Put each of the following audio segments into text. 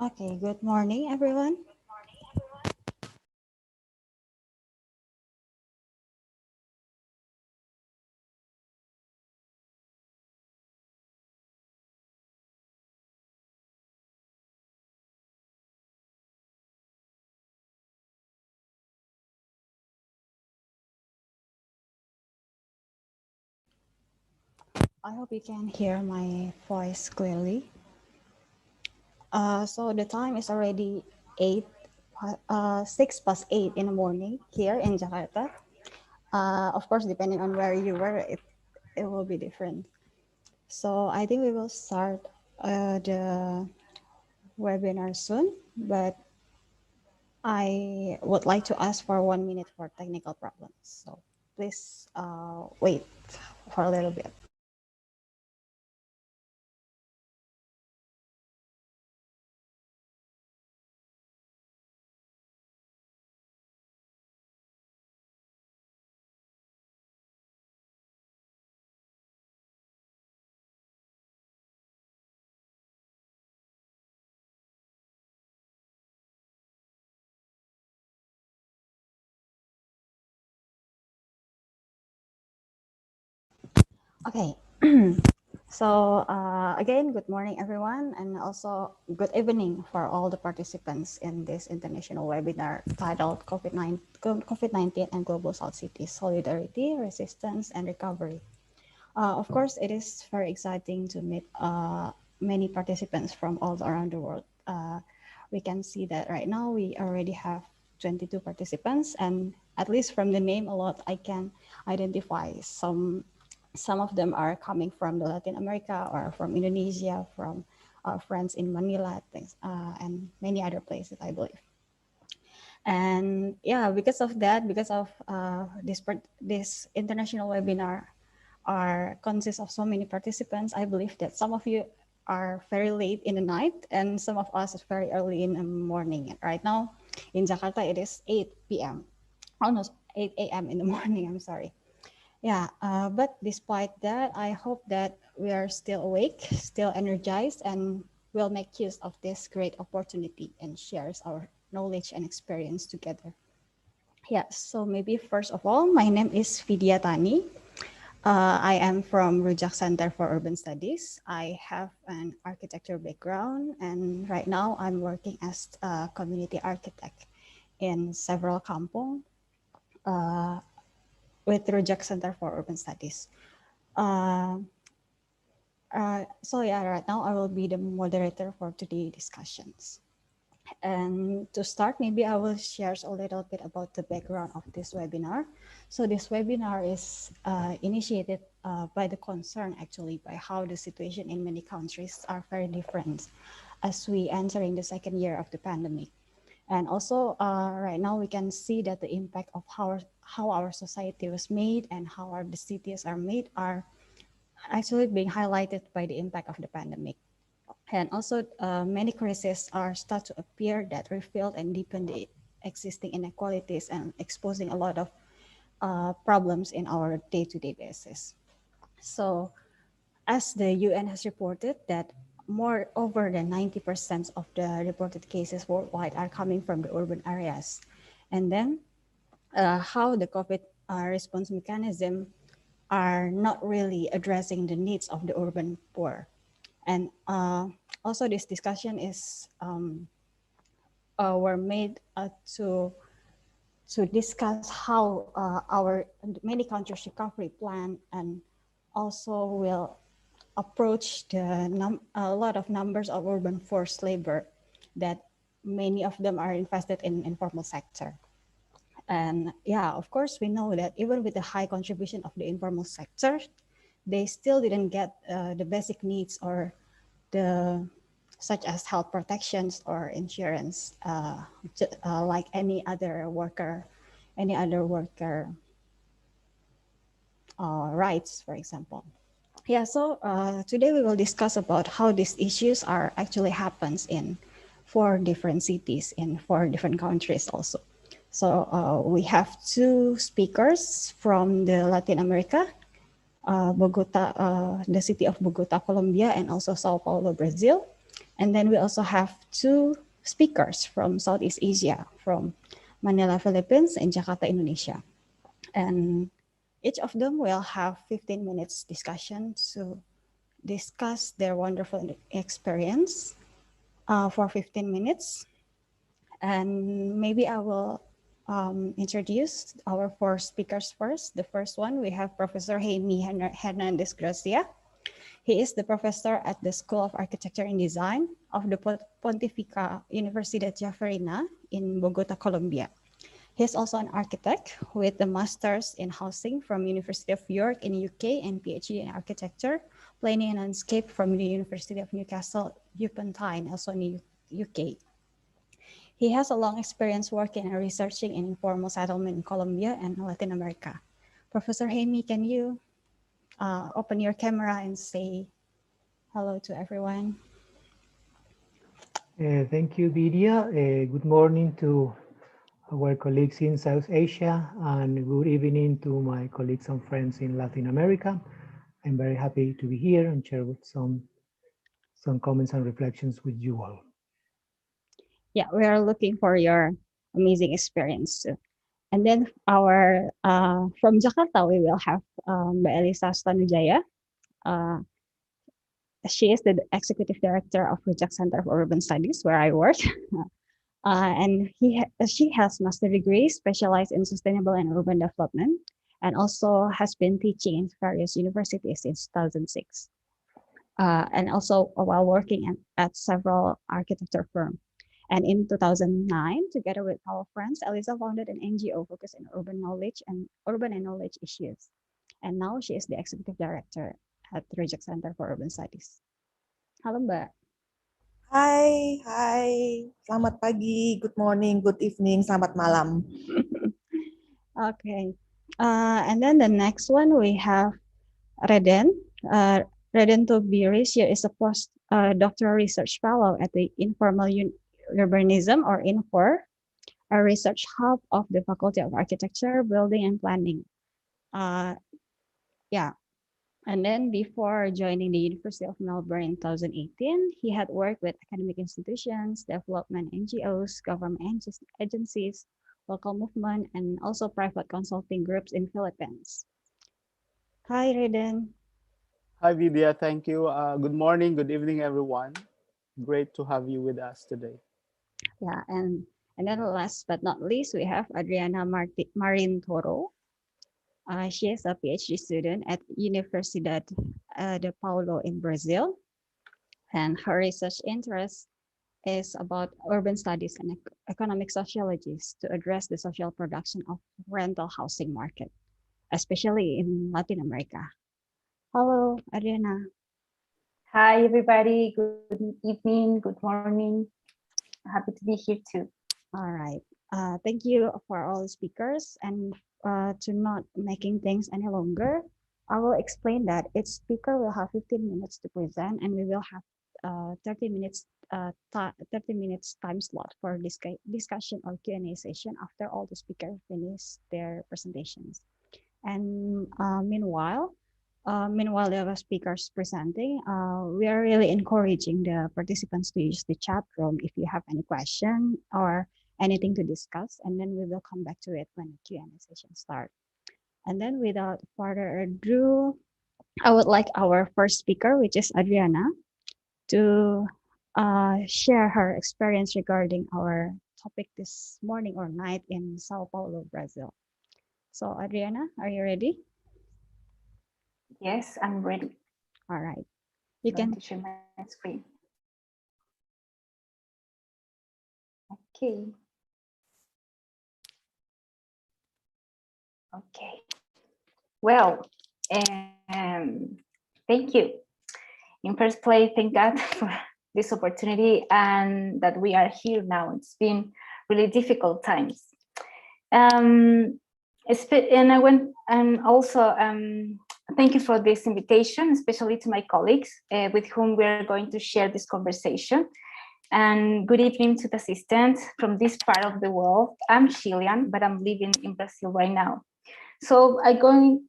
Okay, good morning, everyone. I hope you can hear my voice clearly. So the time is already 6 past 8 in the morning here in Jakarta. Of course, depending on where you were, it will be different. So I think we will start the webinar soon, but I would like to ask for 1 minute for technical problems. So please wait for a little bit. Okay. So again, good morning, everyone, and also good evening for all the participants in this international webinar titled COVID-19 and Global South Cities, Solidarity, Resistance, and Recovery. Of course, it is very exciting to meet many participants from all around the world. We can see that right now we already have 22 participants, and at least from the name a lot, I can identify some of them are coming from the Latin America or from Indonesia, from our friends in Manila, things, and many other places, I believe. And yeah, because of that, because of this international webinar consists of so many participants, I believe that some of you are very late in the night and some of us is very early in the morning. And right now in Jakarta, it is 8 p.m., almost 8 a.m. in the morning, I'm sorry. Yeah, but despite that, I hope that we are still awake, still energized, and will make use of this great opportunity and shares our knowledge and experience together. Yeah, so maybe first of all, my name is Vidya Tani. I am from Rujak Center for Urban Studies. I have an architecture background, and right now I'm working as a community architect in several kampong. With Rujak Center for Urban Studies. So yeah, right now I will be the moderator for today's discussions. And to start, maybe I will share a little bit about the background of this webinar. So this webinar is initiated by the concern actually by how the situation in many countries are very different as we entering the second year of the pandemic. And also right now we can see that the impact of how our society was made and how the cities are made are actually being highlighted by the impact of the pandemic. And also many crises are start to appear that reveal and deepen the existing inequalities and exposing a lot of problems in our day-to-day basis. So as the UN has reported that more over than 90% of the reported cases worldwide are coming from the urban areas. And then how the COVID response mechanism are not really addressing the needs of the urban poor. And also this discussion is were made to discuss how our many countries recovery plan and also will approach a lot of numbers of urban forced labor that many of them are invested in informal sector. And yeah, of course, we know that even with the high contribution of the informal sector, they still didn't get the basic needs or the such as health protections or insurance, like any other worker rights, for example. Yeah, so today we will discuss about how these issues are actually happens in 4 different cities in 4 different countries also. So we have 2 speakers from the Latin America, Bogota, the city of Bogota, Colombia, and also Sao Paulo, Brazil. And then we also have two speakers from Southeast Asia, from Manila, Philippines, and Jakarta, Indonesia. And each of them will have 15 minutes discussion to discuss their wonderful experience for 15 minutes. And maybe I will introduce our four speakers first. The first one, we have Professor Jaime Hernandez Gracia. He is the professor at the School of Architecture and Design of the Pontificia Universidad Javeriana in Bogota, Colombia. He is also an architect with a master's in housing from University of York in UK and PhD in architecture, planning and landscape from the University of Newcastle upon Tyne, also in the UK. He has a long experience working and researching in informal settlement in Colombia and Latin America. Professor Jaime, can you open your camera and say hello to everyone? Thank you, Vidia. Good morning to our colleagues in South Asia, and good evening to my colleagues and friends in Latin America. I'm very happy to be here and share some comments and reflections with you all. Yeah, we are looking for your amazing experience too. And then our from Jakarta, we will have Mbak Elisa Stanujaya. She is the executive director of Reject Center for Urban Studies, where I work. And she has master degree specialized in sustainable and urban development, and also has been teaching in various universities since 2006. And also while working at several architecture firms. And in 2009, together with our friends, Elisa founded an NGO focused on urban and knowledge issues. And now she is the executive director at the Reject Center for Urban Studies. Halo Mbak. Hai, selamat pagi, good morning, good evening, selamat malam. Okay, and then the next one we have Reden. Reden Tobiris is a postdoctoral research fellow at the Informal Urbanism, or INFOR, a research hub of the Faculty of Architecture, Building and Planning. And then before joining the University of Melbourne in 2018, he had worked with academic institutions, development NGOs, government agencies, local movement, and also private consulting groups in Philippines. Hi, Reden. Hi, Vidya. Thank you. Good morning, good evening, everyone. Great to have you with us today. Yeah, and then last but not least, we have Adriana Marin Toro. She is a PhD student at Universidad de Paulo in Brazil, and her research interest is about urban studies and economic sociologies to address the social production of rental housing market, especially in Latin America. Hello, Adriana. Hi, everybody. Good evening, good morning. Happy to be here too. All right. Thank you for all the speakers, and to not making things any longer, I will explain that each speaker will have 15 minutes to present, and we will have 30 minutes time slot for discussion or Q&A session after all the speakers finish their presentations. And meanwhile, the speakers presenting, we are really encouraging the participants to use the chat room if you have any question or anything to discuss, and then we will come back to it when the Q&A session starts. And then without further ado, I would like our first speaker, which is Adriana, to share her experience regarding our topic this morning or night in Sao Paulo, Brazil. So Adriana, are you ready? Yes, I'm ready. All right. You can share my screen. Okay. Okay. Well, thank you. In first place, thank God for this opportunity and that we are here now. It's been really difficult times. And also thank you for this invitation, especially to my colleagues with whom we are going to share this conversation. And good evening to the assistants from this part of the world. I'm Chilean, but I'm living in Brazil right now. So I'm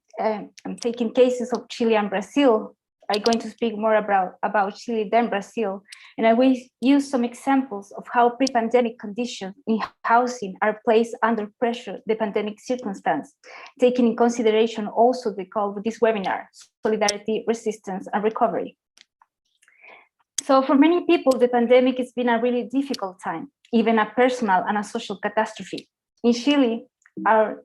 taking cases of Chile and Brazil I'm going to speak more about Chile than Brazil, and I will use some examples of how pre-pandemic conditions in housing are placed under pressure, the pandemic circumstance, taking in consideration also the call of this webinar, solidarity, resistance, and recovery. So for many people, the pandemic has been a really difficult time, even a personal and a social catastrophe. In Chile, our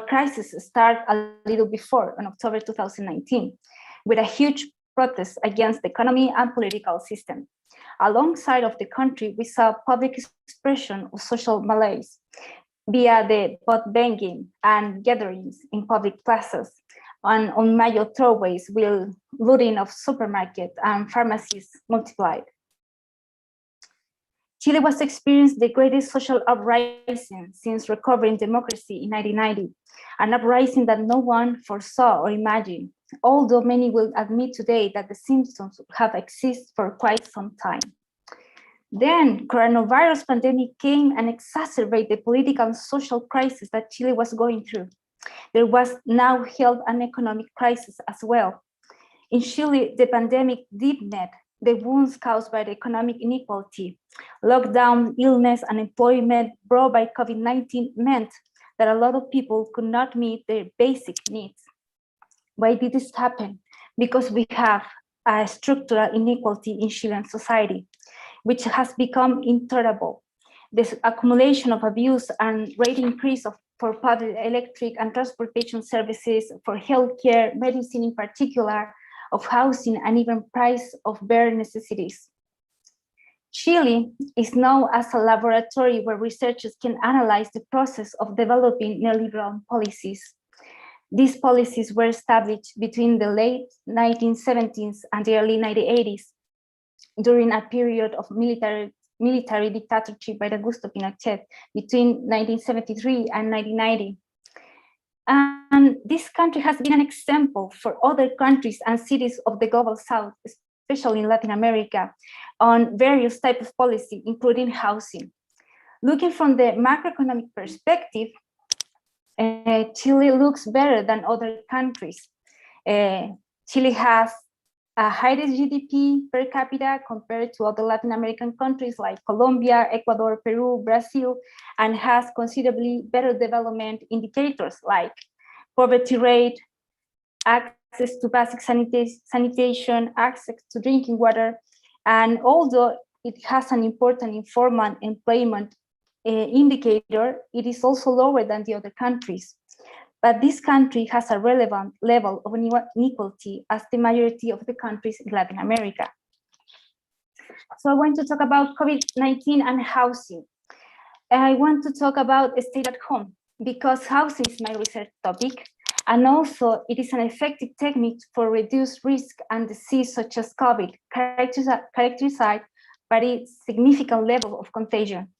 crisis started a little before, in October 2019, with a huge protest against the economy and political system. Alongside of the country, we saw public expression of social malaise via the vote banking and gatherings in public plazas, and on major thoroughways, with looting of supermarkets and pharmacies multiplied. Chile was experiencing the greatest social uprising since recovering democracy in 1990, an uprising that no one foresaw or imagined, although many will admit today that the symptoms have existed for quite some time. Then coronavirus pandemic came and exacerbated the political and social crisis that Chile was going through. There was now held an economic crisis as well. In Chile, the pandemic deepened the wounds caused by the economic inequality. Lockdown, illness, and unemployment brought by COVID-19 meant that a lot of people could not meet their basic needs. Why did this happen? Because we have a structural inequality in Chilean society, which has become intolerable. This accumulation of abuse and rate increase for public electric and transportation services, for healthcare, medicine in particular, of housing, and even price of bare necessities. Chile is known as a laboratory where researchers can analyze the process of developing neoliberal policies. These policies were established between the late 1970s and the early 1980s during a period of military dictatorship by Augusto Pinochet between 1973 and 1990. And this country has been an example for other countries and cities of the global south, especially in Latin America, on various types of policy, including housing. Looking from the macroeconomic perspective, Chile looks better than other countries. Chile has a higher GDP per capita compared to other Latin American countries like Colombia, Ecuador, Peru, Brazil, and has considerably better development indicators like poverty rate, access to basic sanitation, access to drinking water. And although it has an important informal employment indicator, it is also lower than the other countries. But this country has a relevant level of inequality as the majority of the countries in Latin America. So I want to talk about COVID-19 and housing. I want to talk about stay at home because housing is my research topic. And also it is an effective technique for reduced risk and disease such as COVID, characterized by a significant level of contagion.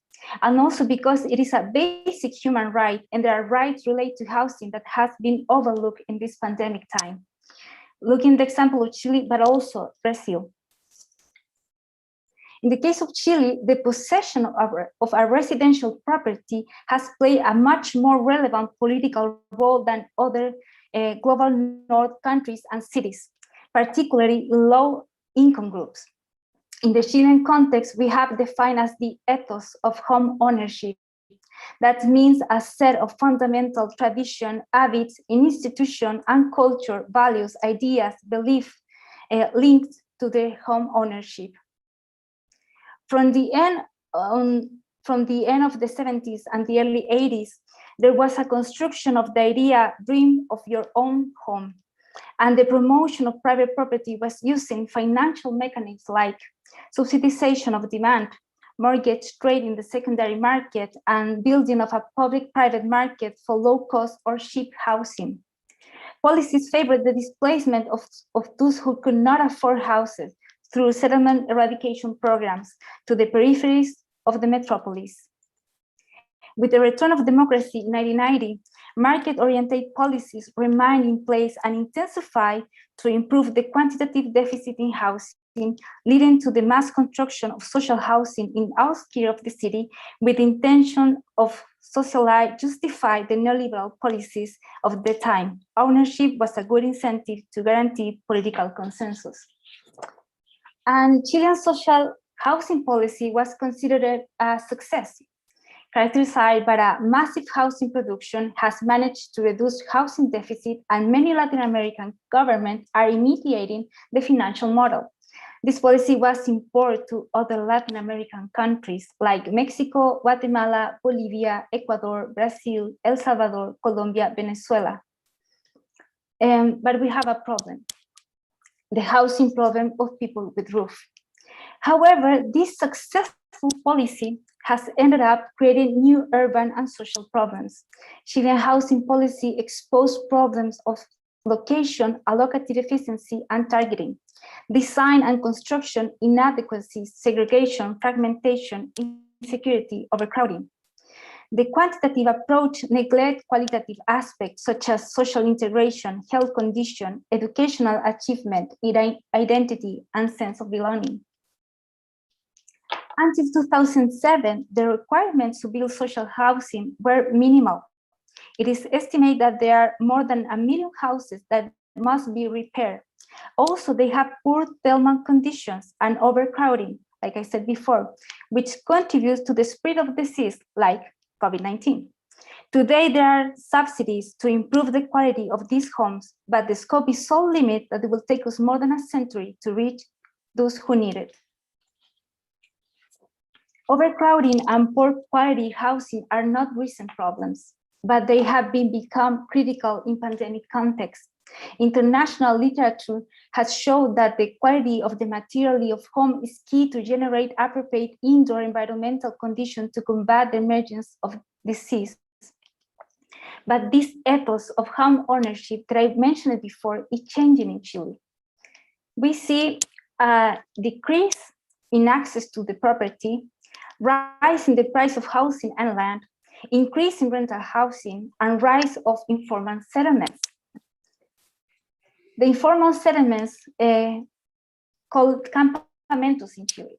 And also because it is a basic human right and there are rights related to housing that has been overlooked in this pandemic time. Looking at the example of Chile, but also Brazil. In the case of Chile, the possession of a residential property has played a much more relevant political role than other global north countries and cities, particularly in low-income groups. In the Chilean context, we have defined as the ethos of home ownership. That means a set of fundamental tradition, habits, institution, and culture, values, ideas, beliefs linked to the home ownership. From the end of the 70s and the early 80s, there was a construction of the idea, dream of your own home. And the promotion of private property was using financial mechanisms like subsidization of demand, mortgage trade in the secondary market, and building of a public-private market for low-cost or cheap housing. Policies favored the displacement of those who could not afford houses through settlement eradication programs to the peripheries of the metropolis. With the return of democracy in 1990, market-oriented policies remained in place and intensified to improve the quantitative deficit in housing. leading to the mass construction of social housing in outskirts of the city with the intention of socialize, justify the neoliberal policies of the time. Ownership was a good incentive to guarantee political consensus. And Chilean social housing policy was considered a success. Characterized by a massive housing production, has managed to reduce housing deficit, and many Latin American governments are imitating the financial model. This policy was imported to other Latin American countries like Mexico, Guatemala, Bolivia, Ecuador, Brazil, El Salvador, Colombia, Venezuela. But we have a problem, the housing problem of people with roof. However, this successful policy has ended up creating new urban and social problems. Chilean housing policy exposed problems of location, allocative efficiency, and targeting, design and construction inadequacies, segregation, fragmentation, insecurity, overcrowding. The quantitative approach neglects qualitative aspects such as social integration, health condition, educational achievement, identity, and sense of belonging. Until 2007, the requirements to build social housing were minimal. It is estimated that there are more than 1 million houses that must be repaired. Also, they have poor settlement conditions and overcrowding, like I said before, which contributes to the spread of disease like COVID-19. Today, there are subsidies to improve the quality of these homes, but the scope is so limited that it will take us more than a century to reach those who need it. Overcrowding and poor quality housing are not recent problems, but they have become critical in pandemic context. International literature has shown that the quality of the material of home is key to generate appropriate indoor environmental conditions to combat the emergence of disease. But this ethos of home ownership that I mentioned before is changing in Chile. We see a decrease in access to the property, rise in the price of housing and land, increase in rental housing, and rise of informal settlements. The informal settlements called campamentos in Chile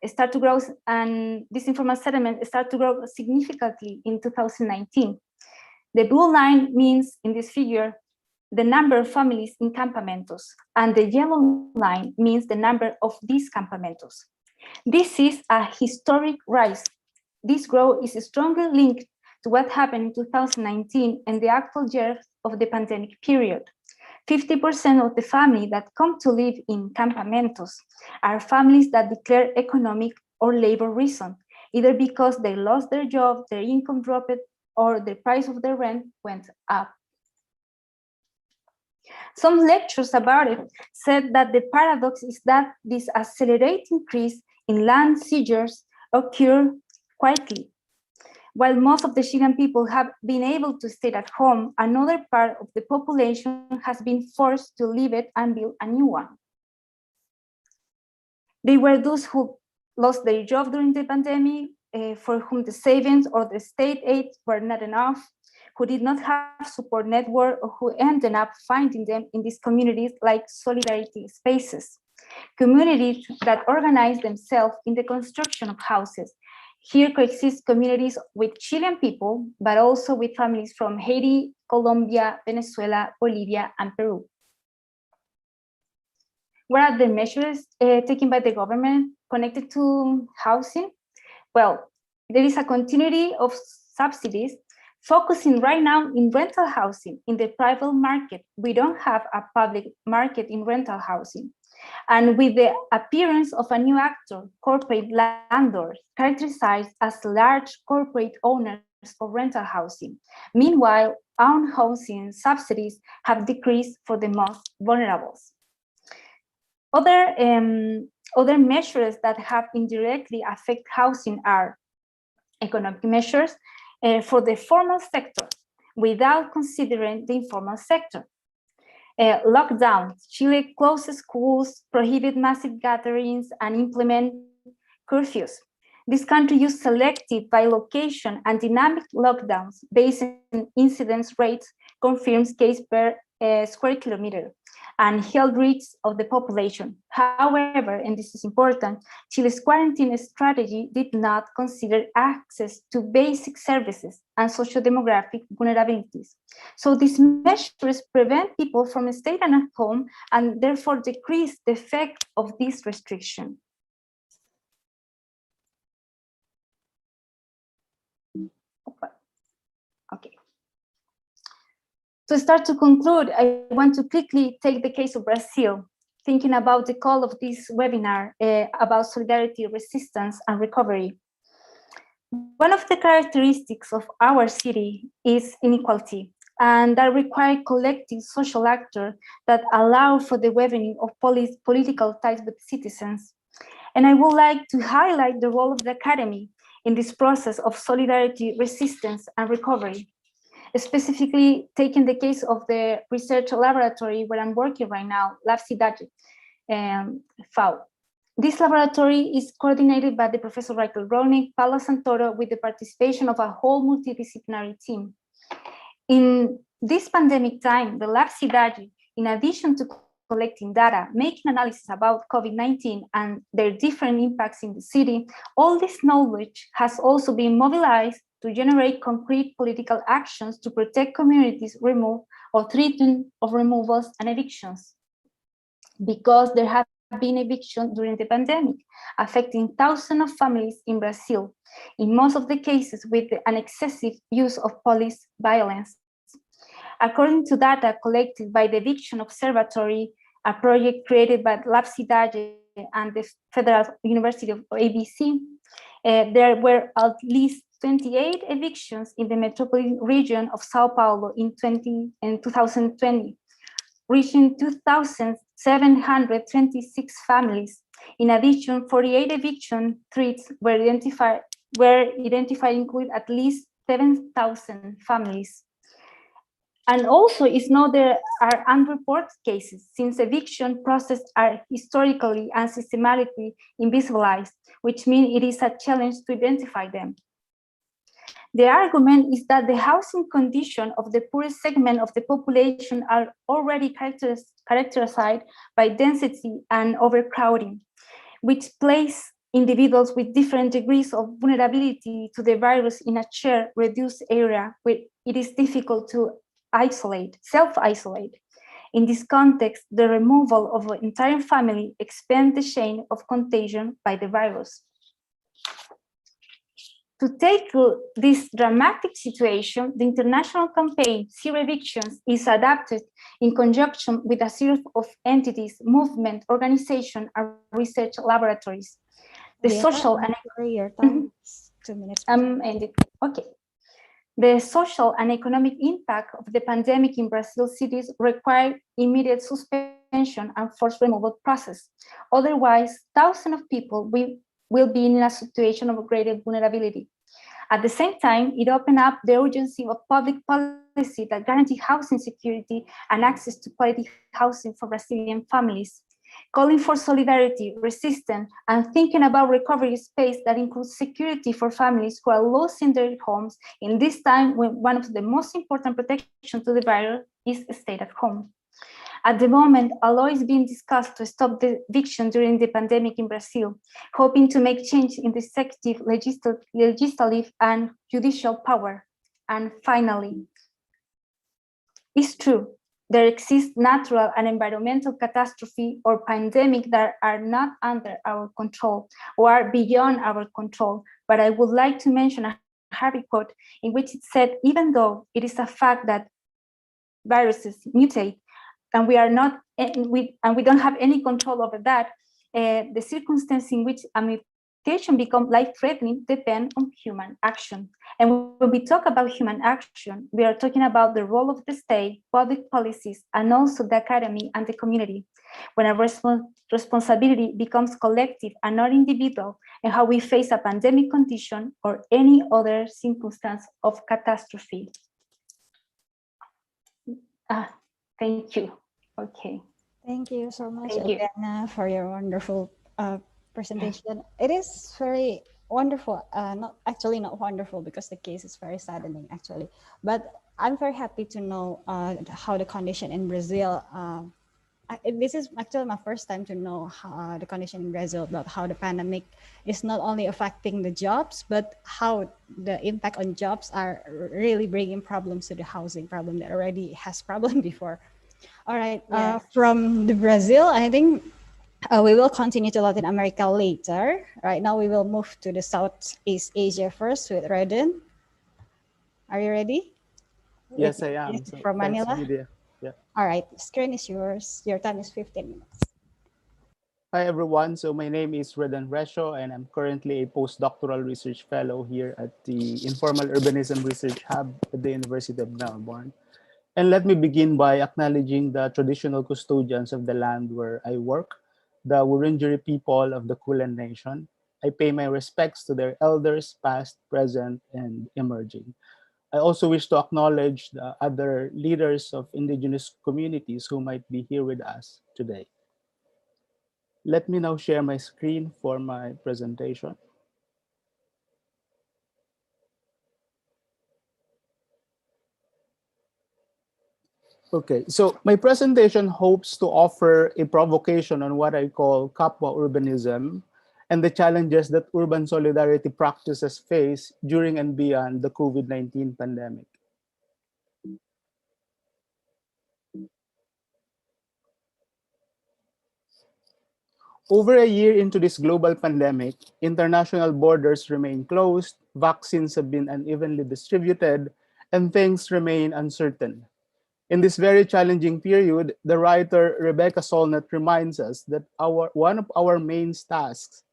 start to grow, and this informal settlement start to grow significantly in 2019. The blue line means in this figure the number of families in campamentos, and the yellow line means the number of these campamentos. This is a historic rise. This growth is strongly linked to what happened in 2019 and the actual year of the pandemic period. 50% of the families that come to live in campamentos are families that declare economic or labor reason, either because they lost their job, their income dropped, or the price of their rent went up. Some lectures about it said that the paradox is that this accelerated increase in land seizures occur quietly. While most of the Chilean people have been able to stay at home, another part of the population has been forced to leave it and build a new one. They were those who lost their job during the pandemic, for whom the savings or the state aid were not enough, who did not have support network, or who ended up finding them in these communities like solidarity spaces, communities that organize themselves in the construction of houses. Here coexist communities with Chilean people, but also with families from Haiti, Colombia, Venezuela, Bolivia, and Peru. What are the measures taken by the government connected to housing? Well, there is a continuity of subsidies focusing right now in rental housing in the private market. We don't have a public market in rental housing. And with the appearance of a new actor, corporate landlords, characterized as large corporate owners of rental housing. Meanwhile, own housing subsidies have decreased for the most vulnerable. Other measures that have indirectly affect housing are economic measures for the formal sector without considering the informal sector. Lockdown. Chile closes schools, prohibit massive gatherings, and implement curfews. This country used selective by location and dynamic lockdowns based on incidence rates, confirms case per square kilometer. and health risks of the population. However, and this is important, Chile's quarantine strategy did not consider access to basic services and socio-demographic vulnerabilities. So these measures prevent people from staying at home and therefore decrease the effect of this restriction. Okay. To start to conclude, I want to quickly take the case of Brazil, thinking about the call of this webinar about solidarity, resistance, and recovery. One of the characteristics of our city is inequality, and that require collective social actors that allow for the weavening of political ties with citizens. And I would like to highlight the role of the academy in this process of solidarity, resistance, and recovery. Specifically taking the case of the research laboratory where I'm working right now, LabCidade, FAO. This laboratory is coordinated by the Professor Michael Ronick, Paula Santoro, with the participation of a whole multidisciplinary team. In this pandemic time, the LabCidade, in addition to collecting data, making analysis about COVID-19 and their different impacts in the city, all this knowledge has also been mobilized to generate concrete political actions to protect communities removed or threatened of removals and evictions. Because there have been evictions during the pandemic, affecting thousands of families in Brazil, in most of the cases with an excessive use of police violence. According to data collected by the Eviction Observatory, a project created by LabCidade and the Federal University of ABC, there were at least 28 evictions in the metropolitan region of Sao Paulo in 2020, reaching 2,726 families. In addition, 48 eviction threats were identified include at least 7,000 families. And also, it's not there are unreported cases, since eviction processes are historically and systematically invisibilized, which means it is a challenge to identify them. The argument is that the housing condition of the poorest segment of the population are already characterized by density and overcrowding, which place individuals with different degrees of vulnerability to the virus in a shared, reduced area where it is difficult to self-isolate. In this context, the removal of an entire family expands the chain of contagion by the virus. To tackle this dramatic situation, the international campaign Zero Evictions is adapted in conjunction with a series of entities, movement, organization, and research laboratories. The social and your time is 2 minutes. Okay. The social and economic impact of the pandemic in Brazil cities require immediate suspension and forced removal process. Otherwise, thousands of people will be in a situation of greater vulnerability. At the same time, it opened up the urgency of public policy that guarantee housing security and access to quality housing for Brazilian families, calling for solidarity, resistance, and thinking about recovery space that includes security for families who are losing their homes in this time when one of the most important protections to the virus is stay at home. At the moment, a law is being discussed to stop the eviction during the pandemic in Brazil, hoping to make change in the executive, legislative, and judicial power. And finally, it's true, there exists natural and environmental catastrophe or pandemic that are not under our control or are beyond our control. But I would like to mention a Harvey quote in which it said, even though it is a fact that viruses mutate, and we don't have any control over that, the circumstance in which a mutation becomes life-threatening depend on human action. And when we talk about human action, we are talking about the role of the state, public policies, and also the academy and the community. When a responsibility becomes collective and not individual, and how we face a pandemic condition or any other circumstance of catastrophe. Thank you. Okay. Thank you so much, Thank you. Adriana, for your wonderful presentation. It is very wonderful. Not wonderful because the case is very saddening, actually. But I'm very happy to know how the condition in Brazil this is actually my first time to know how, the condition in Brazil, about how the pandemic is not only affecting the jobs, but how the impact on jobs are really bringing problems to the housing problem that already has problem before. All right, from the Brazil, I think we will continue to Latin America later. Right now, we will move to the Southeast Asia first with Redden. Are you ready? Yes, I am. So From thanks, Manila. Vidya. Yeah. All right, screen is yours. Your time is 15 minutes. Hi, everyone. So my name is Redan Resho, and I'm currently a postdoctoral research fellow here at the Informal Urbanism Research Hub at the University of Melbourne. And let me begin by acknowledging the traditional custodians of the land where I work, the Wurundjeri people of the Kulin Nation. I pay my respects to their elders, past, present, and emerging. I also wish to acknowledge the other leaders of indigenous communities who might be here with us today. Let me now share my screen for my presentation. Okay, so my presentation hopes to offer a provocation on what I call Kapwa urbanism and the challenges that urban solidarity practices face during and beyond the COVID-19 pandemic. Over a year into this global pandemic, international borders remain closed, vaccines have been unevenly distributed, and things remain uncertain. In this very challenging period, the writer Rebecca Solnit reminds us that one of our main tasks,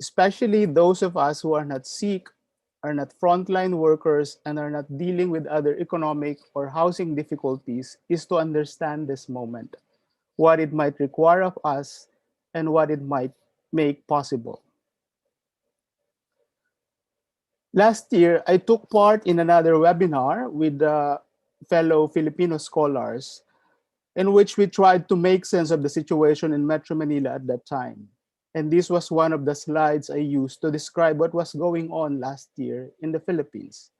especially those of us who are not sick, are not frontline workers, and are not dealing with other economic or housing difficulties, is to understand this moment, what it might require of us, and what it might make possible. Last year, I took part in another webinar with fellow Filipino scholars in which we tried to make sense of the situation in Metro Manila at that time. And this was one of the slides I used to describe what was going on last year in the Philippines.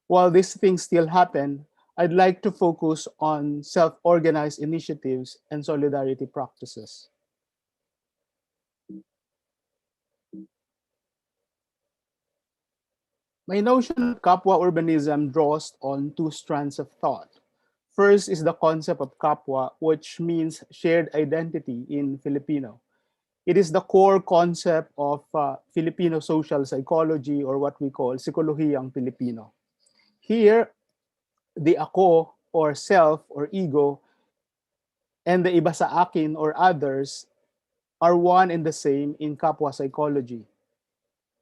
While these things still happen, I'd like to focus on self-organized initiatives and solidarity practices. My notion of Kapwa urbanism draws on two strands of thought. First is the concept of kapwa, which means shared identity in Filipino. It is the core concept of Filipino social psychology, or what we call psikolohiyang Filipino. Here, the ako or self or ego and the iba sa akin or others are one and the same in kapwa psychology.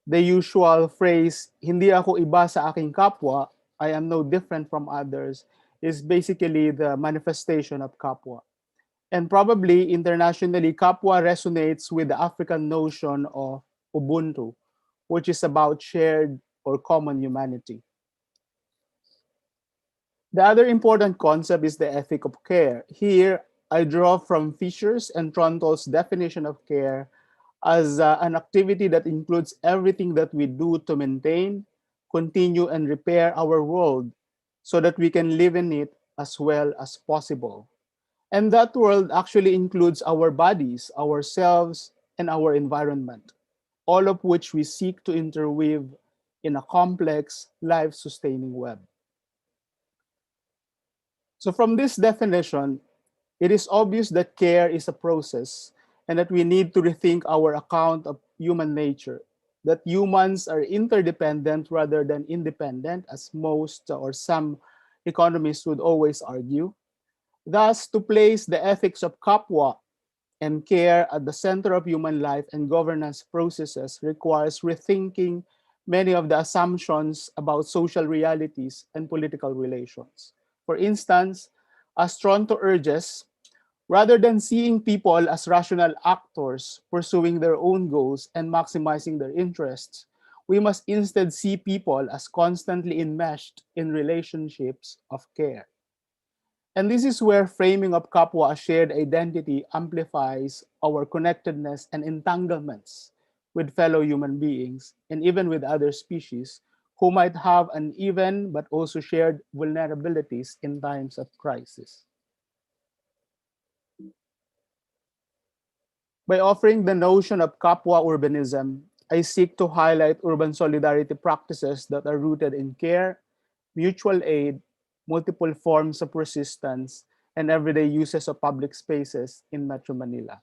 The usual phrase, hindi ako iba sa aking kapwa, I am no different from others, is basically the manifestation of kapwa. And probably internationally, kapwa resonates with the African notion of Ubuntu, which is about shared or common humanity. The other important concept is the ethic of care. Here, I draw from Fisher's and Trontel's definition of care as an activity that includes everything that we do to maintain, continue, and repair our world so that we can live in it as well as possible. And that world actually includes our bodies, ourselves, and our environment, all of which we seek to interweave in a complex, life-sustaining web. So from this definition, it is obvious that care is a process and that we need to rethink our account of human nature, that humans are interdependent rather than independent, as most or some economists would always argue. Thus, to place the ethics of kapwa and care at the center of human life and governance processes requires rethinking many of the assumptions about social realities and political relations. For instance, as Tronto urges, rather than seeing people as rational actors pursuing their own goals and maximizing their interests, we must instead see people as constantly enmeshed in relationships of care. And this is where framing of Kapwa as shared identity amplifies our connectedness and entanglements with fellow human beings and even with other species who might have uneven but also shared vulnerabilities in times of crisis. By offering the notion of kapwa urbanism, I seek to highlight urban solidarity practices that are rooted in care, mutual aid, multiple forms of resistance, and everyday uses of public spaces in Metro Manila.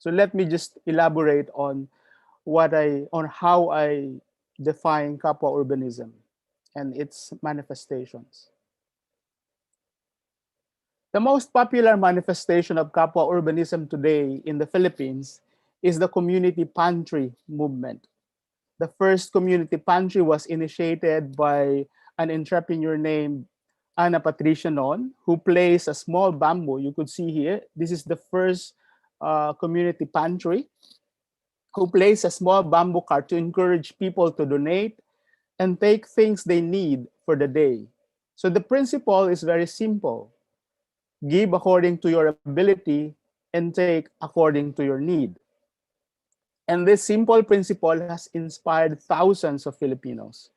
So let me just elaborate on on how I define kapwa urbanism and its manifestations. The most popular manifestation of kapwa urbanism today in the Philippines is the community pantry movement. The first community pantry was initiated by an entrepreneur named Ana Patricia Non, who placed a small bamboo. You could see here, this is the first community pantry, who placed a small bamboo cart to encourage people to donate and take things they need for the day. So the principle is very simple: give according to your ability and take according to your need. And this simple principle has inspired thousands of Filipinos.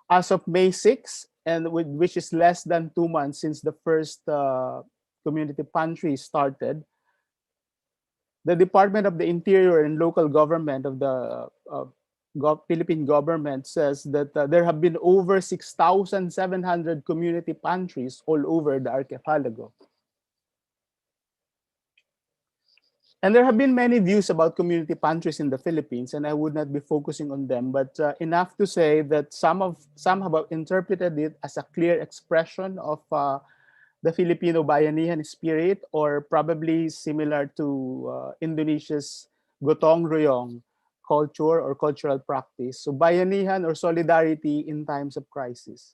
As of May 6, which is less than 2 months since the first community pantry started, the Department of the Interior and local government of the Philippine government says that there have been over 6,700 community pantries all over the archipelago. And there have been many views about community pantries in the Philippines, and I would not be focusing on them, but enough to say that some have interpreted it as a clear expression of the Filipino bayanihan spirit, or probably similar to Indonesia's gotong royong culture or cultural practice. So bayanihan or solidarity in times of crisis.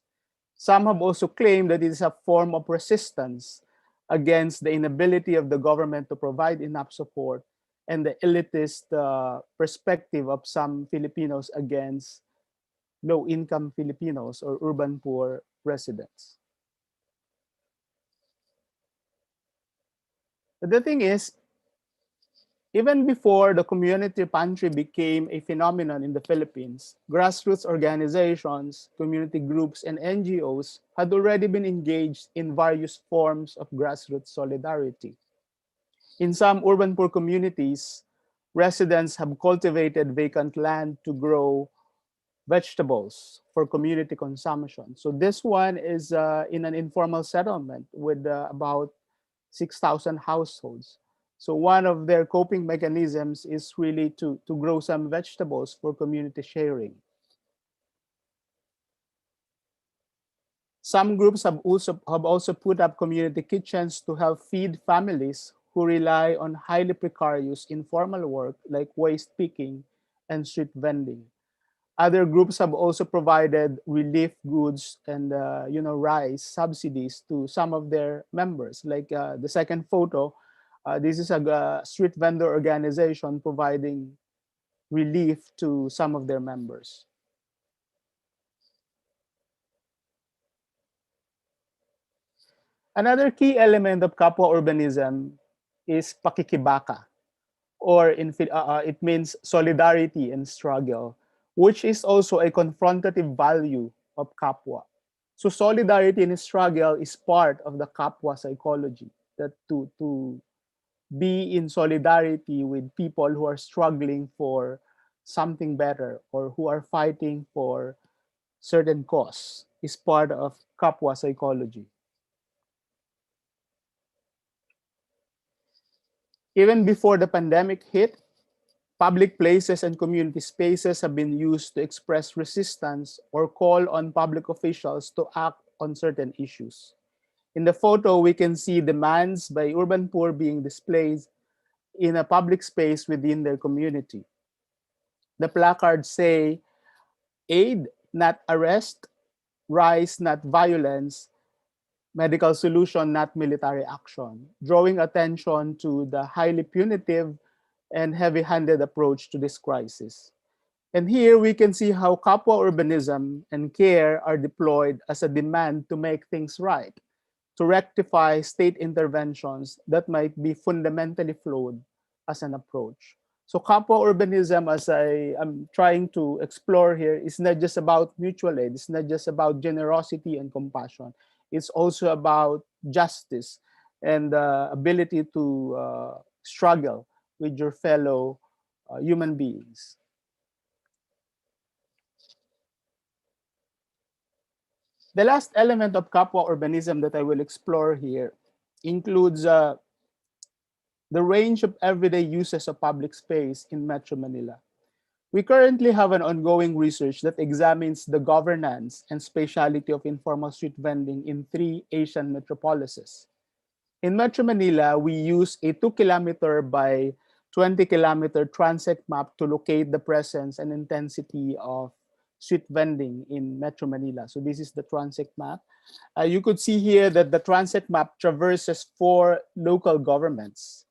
Some have also claimed that it is a form of resistance against the inability of the government to provide enough support and the elitist perspective of some Filipinos against low-income Filipinos or urban poor residents. But the thing is, even before the community pantry became a phenomenon in the Philippines, grassroots organizations, community groups, and NGOs had already been engaged in various forms of grassroots solidarity. In some urban poor communities, residents have cultivated vacant land to grow vegetables for community consumption. So this one is in an informal settlement with about 6,000 households. So one of their coping mechanisms is really to grow some vegetables for community sharing. Some groups have also put up community kitchens to help feed families who rely on highly precarious informal work like waste picking and street vending. Other groups have also provided relief goods and rice subsidies to some of their members. Like the second photo, this is a street vendor organization providing relief to some of their members. Another key element of kapwa urbanism is pakikibaka, or it means solidarity and struggle, which is also a confrontative value of kapwa. So solidarity and struggle is part of the kapwa psychology, that to be in solidarity with people who are struggling for something better or who are fighting for certain cause is part of kapwa psychology. Even before the pandemic hit, public places and community spaces have been used to express resistance or call on public officials to act on certain issues. In the photo, we can see demands by urban poor being displayed in a public space within their community. The placards say, aid, not arrest, rise, not violence, medical solution, not military action, drawing attention to the highly punitive and heavy-handed approach to this crisis. And here we can see how kapwa urbanism and care are deployed as a demand to make things right, to rectify state interventions that might be fundamentally flawed as an approach. So kapwa urbanism, as I am trying to explore here, is not just about mutual aid, it's not just about generosity and compassion. It's also about justice and the ability to struggle with your fellow human beings. The last element of kapwa urbanism that I will explore here includes the range of everyday uses of public space in Metro Manila. We currently have an ongoing research that examines the governance and spatiality of informal street vending in 3 Asian metropolises. In Metro Manila, we use a 2-kilometer by 20-kilometer transect map to locate the presence and intensity of street vending in Metro Manila. So this is the transect map. You could see here that the transect map traverses 4 local governments.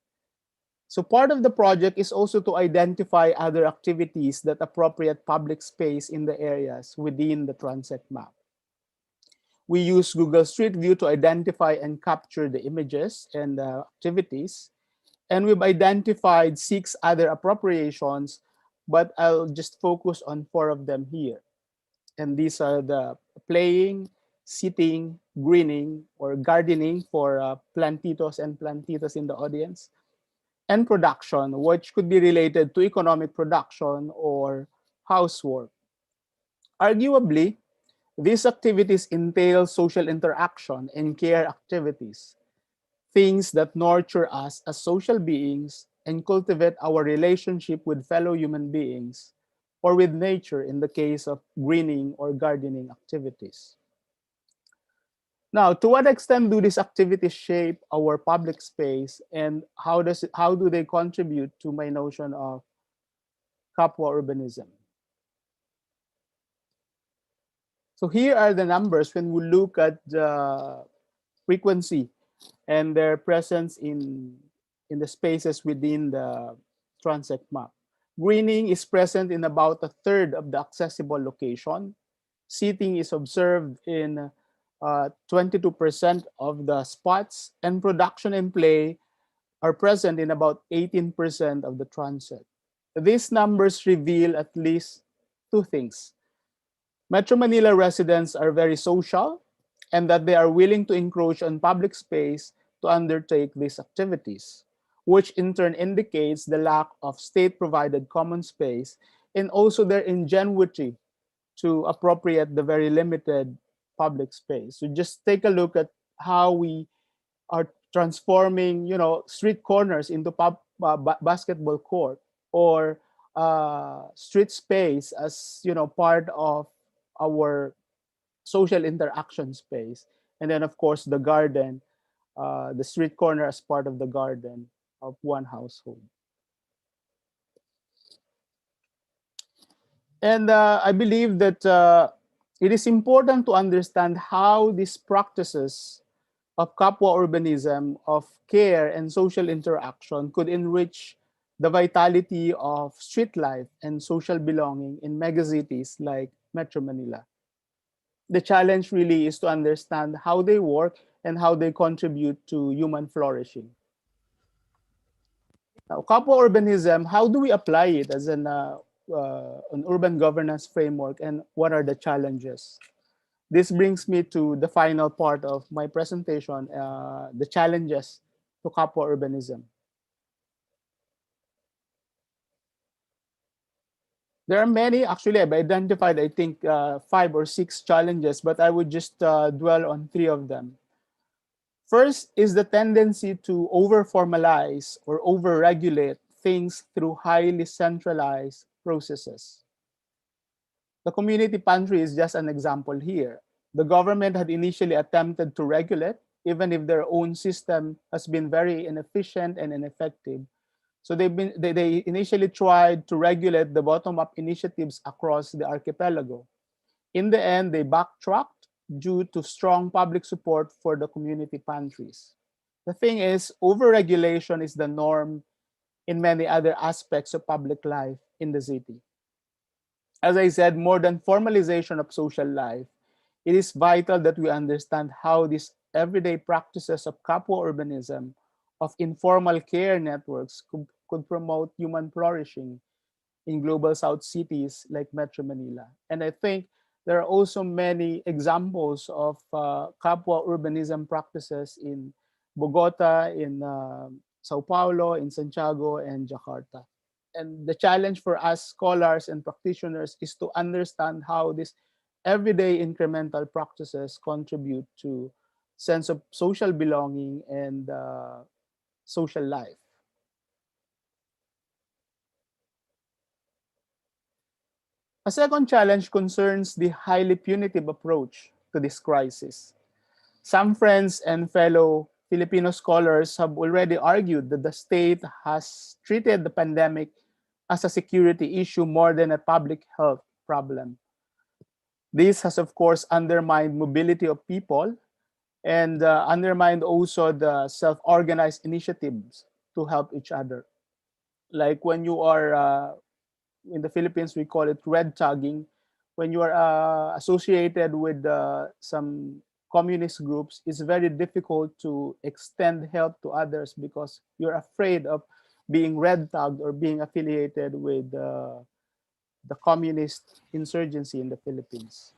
So part of the project is also to identify other activities that appropriate public space in the areas within the transect map. We use Google Street View to identify and capture the images and activities. And we've identified 6 other appropriations, but I'll just focus on 4 of them here. And these are the playing, sitting, greening, or gardening for plantitos and plantitas in the audience, and production, which could be related to economic production or housework. Arguably, these activities entail social interaction and care activities, things that nurture us as social beings and cultivate our relationship with fellow human beings or with nature in the case of greening or gardening activities. Now, to what extent do these activities shape our public space, and how do they contribute to my notion of kapwa urbanism? So here are the numbers when we look at the frequency and their presence in the spaces within the transect map. Greening is present in about a third of the accessible location. Seating is observed in 22% of the spots, and production and play are present in about 18% of the transect. These numbers reveal at least 2 things. Metro Manila residents are very social, and that they are willing to encroach on public space to undertake these activities, which in turn indicates the lack of state-provided common space and also their ingenuity to appropriate the very limited public space. So just take a look at how we are transforming, street corners into basketball court, or street space as, part of our social interaction space. And then, of course, the garden, the street corner as part of the garden of one household. And I believe that it is important to understand how these practices of kapwa urbanism, of care and social interaction could enrich the vitality of street life and social belonging in megacities like Metro Manila. The challenge really is to understand how they work and how they contribute to human flourishing. Now, kapwa urbanism, how do we apply it as an urban governance framework, and what are the challenges? This brings me to the final part of my presentation, the challenges to kapwa urbanism. There are many. Actually, I've identified, I think, 5 or 6 challenges, but I would just dwell on 3 of them. First is the tendency to over-formalize or over-regulate things through highly centralized processes. The community pantry is just an example here. The government had initially attempted to regulate, even if their own system has been very inefficient and ineffective. So they initially tried to regulate the bottom-up initiatives across the archipelago. In the end, they backtracked due to strong public support for the community pantries. The thing is, overregulation is the norm in many other aspects of public life in the city. As I said, more than formalization of social life, it is vital that we understand how these everyday practices of kapwa urbanism, of informal care networks could promote human flourishing in global South cities like Metro Manila. And I think there are also many examples of kapwa urbanism practices in Bogota, in Sao Paulo, in Santiago, and Jakarta. And the challenge for us scholars and practitioners is to understand how these everyday incremental practices contribute to sense of social belonging and social life. A second challenge concerns the highly punitive approach to this crisis. Some friends and fellow Filipino scholars have already argued that the state has treated the pandemic as a security issue more than a public health problem. This has, of course, undermined mobility of people and undermined also the self-organized initiatives to help each other. Like when you are in the Philippines, we call it red tagging. When you are associated with some communist groups, it's very difficult to extend help to others because you're afraid of being red tagged or being affiliated with the communist insurgency in the Philippines.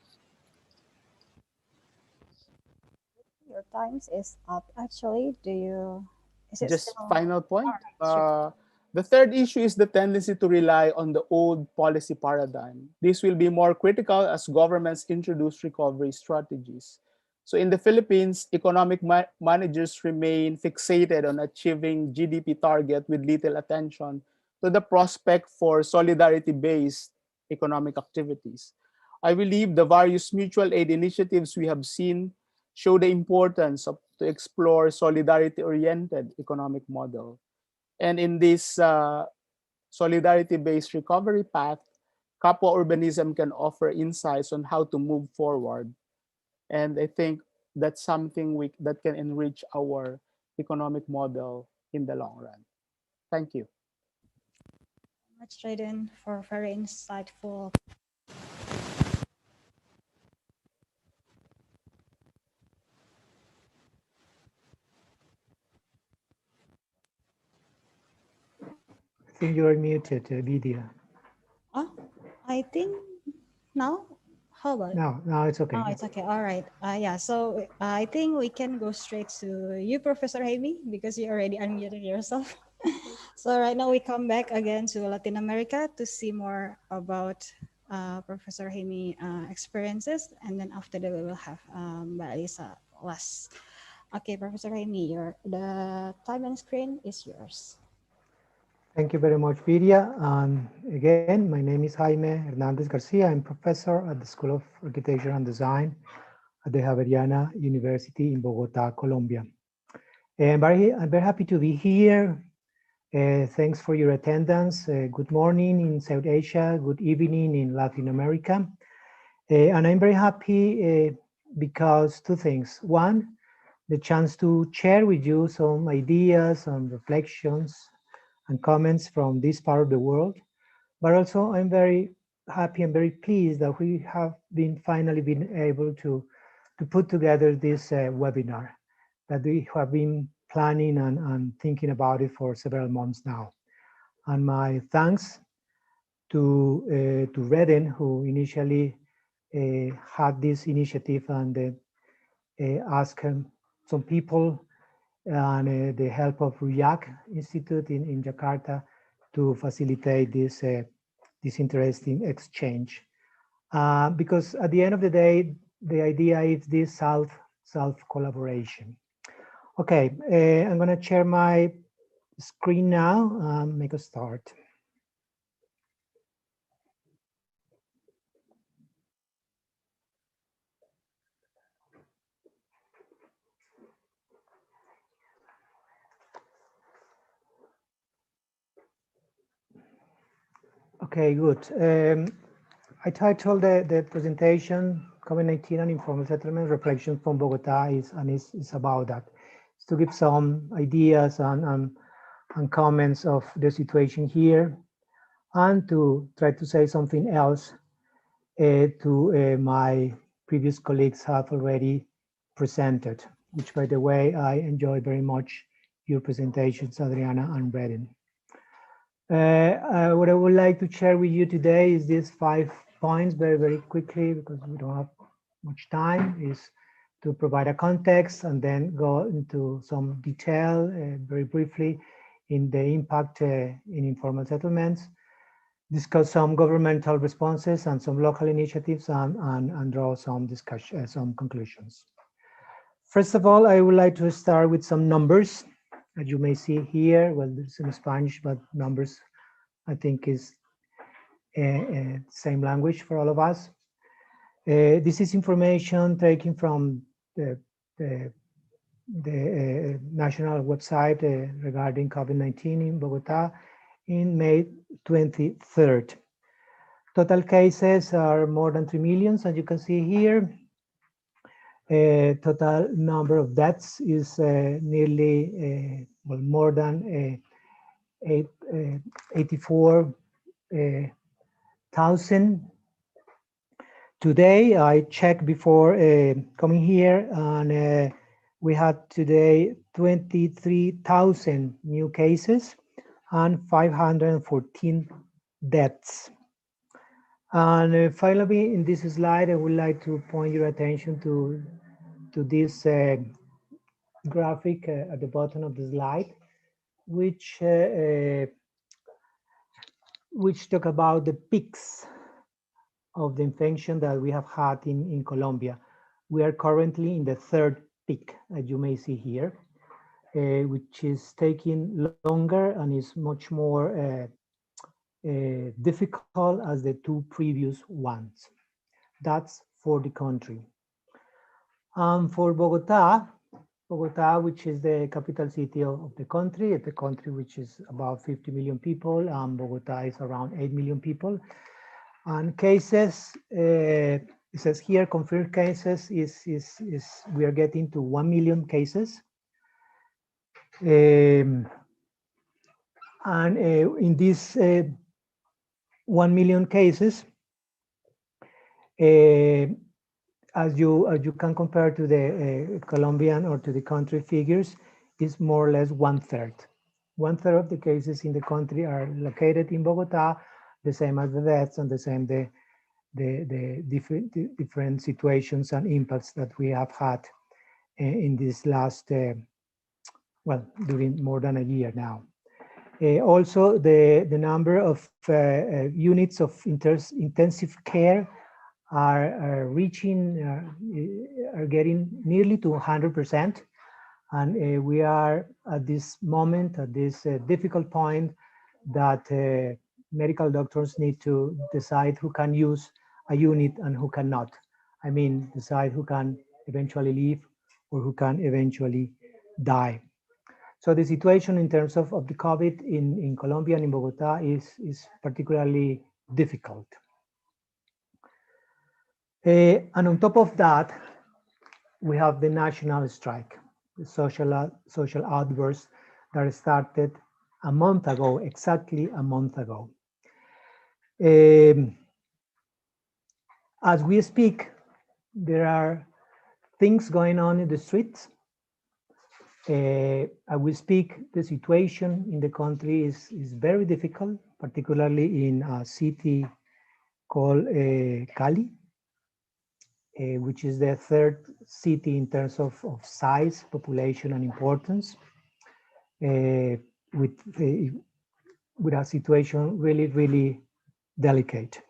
Your times is up. Actually, is it Just still? final point. All right, sure. The third issue is the tendency to rely on the old policy paradigm. This will be more critical as governments introduce recovery strategies. So in the Philippines, economic managers remain fixated on achieving GDP target with little attention to the prospect for solidarity-based economic activities. I believe the various mutual aid initiatives we have seen show the importance of to explore solidarity-oriented economic model. And in this solidarity-based recovery path, Kapwa urbanism can offer insights on how to move forward. And I think that's something that can enrich our economic model in the long run. Thank you. Much, Jaden, for very insightful. I think you are muted, Vidya. Oh, I think now. How about it? No, it's okay. Oh, it's okay. All right. Yeah. So I think we can go straight to you, Professor Jaime, because you already unmuted yourself. So right now we come back again to Latin America to see more about Professor Jaime experiences, and then after that we will have Mbak Lisa last. Okay, Professor Jaime, the time and screen is yours. Thank you very much, Vidya. Again, my name is Jaime Hernandez Garcia. I'm professor at the School of Architecture and Design at the Adriana University in Bogota, Colombia. And I'm very happy to be here. Thanks for your attendance. Good morning in South Asia, good evening in Latin America. And I'm very happy because two things. One, the chance to share with you some ideas and reflections and comments from this part of the world. But also I'm very happy and very pleased that we have finally been able to put together this webinar that we have been planning and thinking about it for several months now. And my thanks to Redden, who initially had this initiative and asked some people and the help of RIAC Institute in Jakarta to facilitate this interesting exchange. Because at the end of the day, the idea is this South collaboration. Okay, I'm gonna share my screen now, make a start. Okay, good. I titled the presentation COVID-19 and Informal Settlement Reflections from Bogota is about that. It's to give some ideas and comments of the situation here and to try to say something else to my previous colleagues have already presented, which by the way, I enjoyed very much your presentations, Adriana and Redden. What I would like to share with you today is these 5 points very quickly because we don't have much time, is to provide a context and then go into some detail very briefly in the impact in informal settlements, discuss some governmental responses and some local initiatives, and draw some discussion, some conclusions. First of all, I would like to start with some numbers that you may see here. Well, it's in Spanish, but numbers, I think, is same language for all of us. This is information taken from the national website regarding COVID-19 in Bogota in May 23rd. Total cases are more than 3 million, as you can see here. Total number of deaths is nearly, well, more than 84,000. Today, I checked before coming here, and we had today 23,000 new cases and 514 deaths. And finally, in this slide, I would like to point your attention to this graphic at the bottom of the slide, which talk about the peaks of the infection that we have had in Colombia. We are currently in the third peak, as you may see here, which is taking longer and is much more difficult as the two previous ones. That's for the country. For Bogota, which is the capital city of the country which is about 50 million people, and Bogota is around 8 million people. And cases, it says here, confirmed cases is we are getting to 1 million cases. And in these 1 million cases, as you can compare to the Colombian or to the country figures, is more or less 1/3. 1/3 of the cases in the country are located in Bogota, the same as the deaths and the same the different situations and impacts that we have had in this last, well, during more than a year now. Also, the number of units of intensive care are reaching, are getting nearly to 100%. And we are at this moment, at this difficult point that medical doctors need to decide who can use a unit and who cannot. I mean, decide who can eventually live or who can eventually die. So the situation in terms of the COVID in Colombia and in Bogota is particularly difficult. And on top of that, we have the national strike, the social outburst that started a month ago, exactly a month ago. As we speak, there are things going on in the streets. As we speak, the situation in the country is very difficult, particularly in a city called Cali, which is the third city in terms of size, population, and importance, with a situation really, really delicate.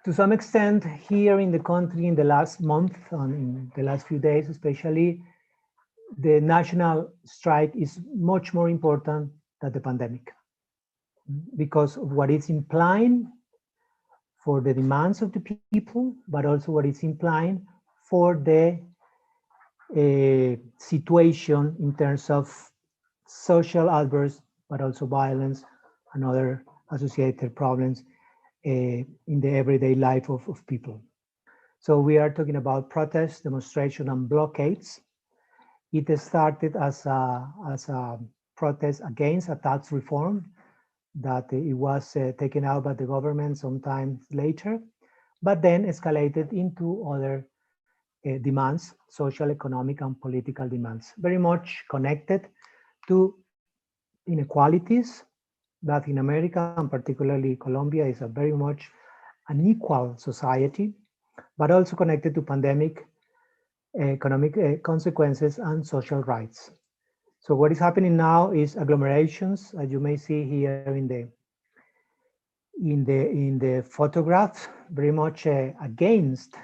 To some extent, here in the country, in the last month and in the last few days especially, the national strike is much more important than the pandemic, because of what it's implying for the demands of the people, but also what it's implying for the situation in terms of social outbursts, but also violence and other associated problems in the everyday life of people. So we are talking about protests, demonstration, and blockades. It started as a protest against a tax reform that it was taken out by the government sometime later, but then escalated into other demands, social, economic, and political demands, very much connected to inequalities. Latin America, and particularly Colombia, is a very much unequal society, but also connected to pandemic, economic consequences, and social rights. So what is happening now is agglomerations, as you may see here in the photograph, very much against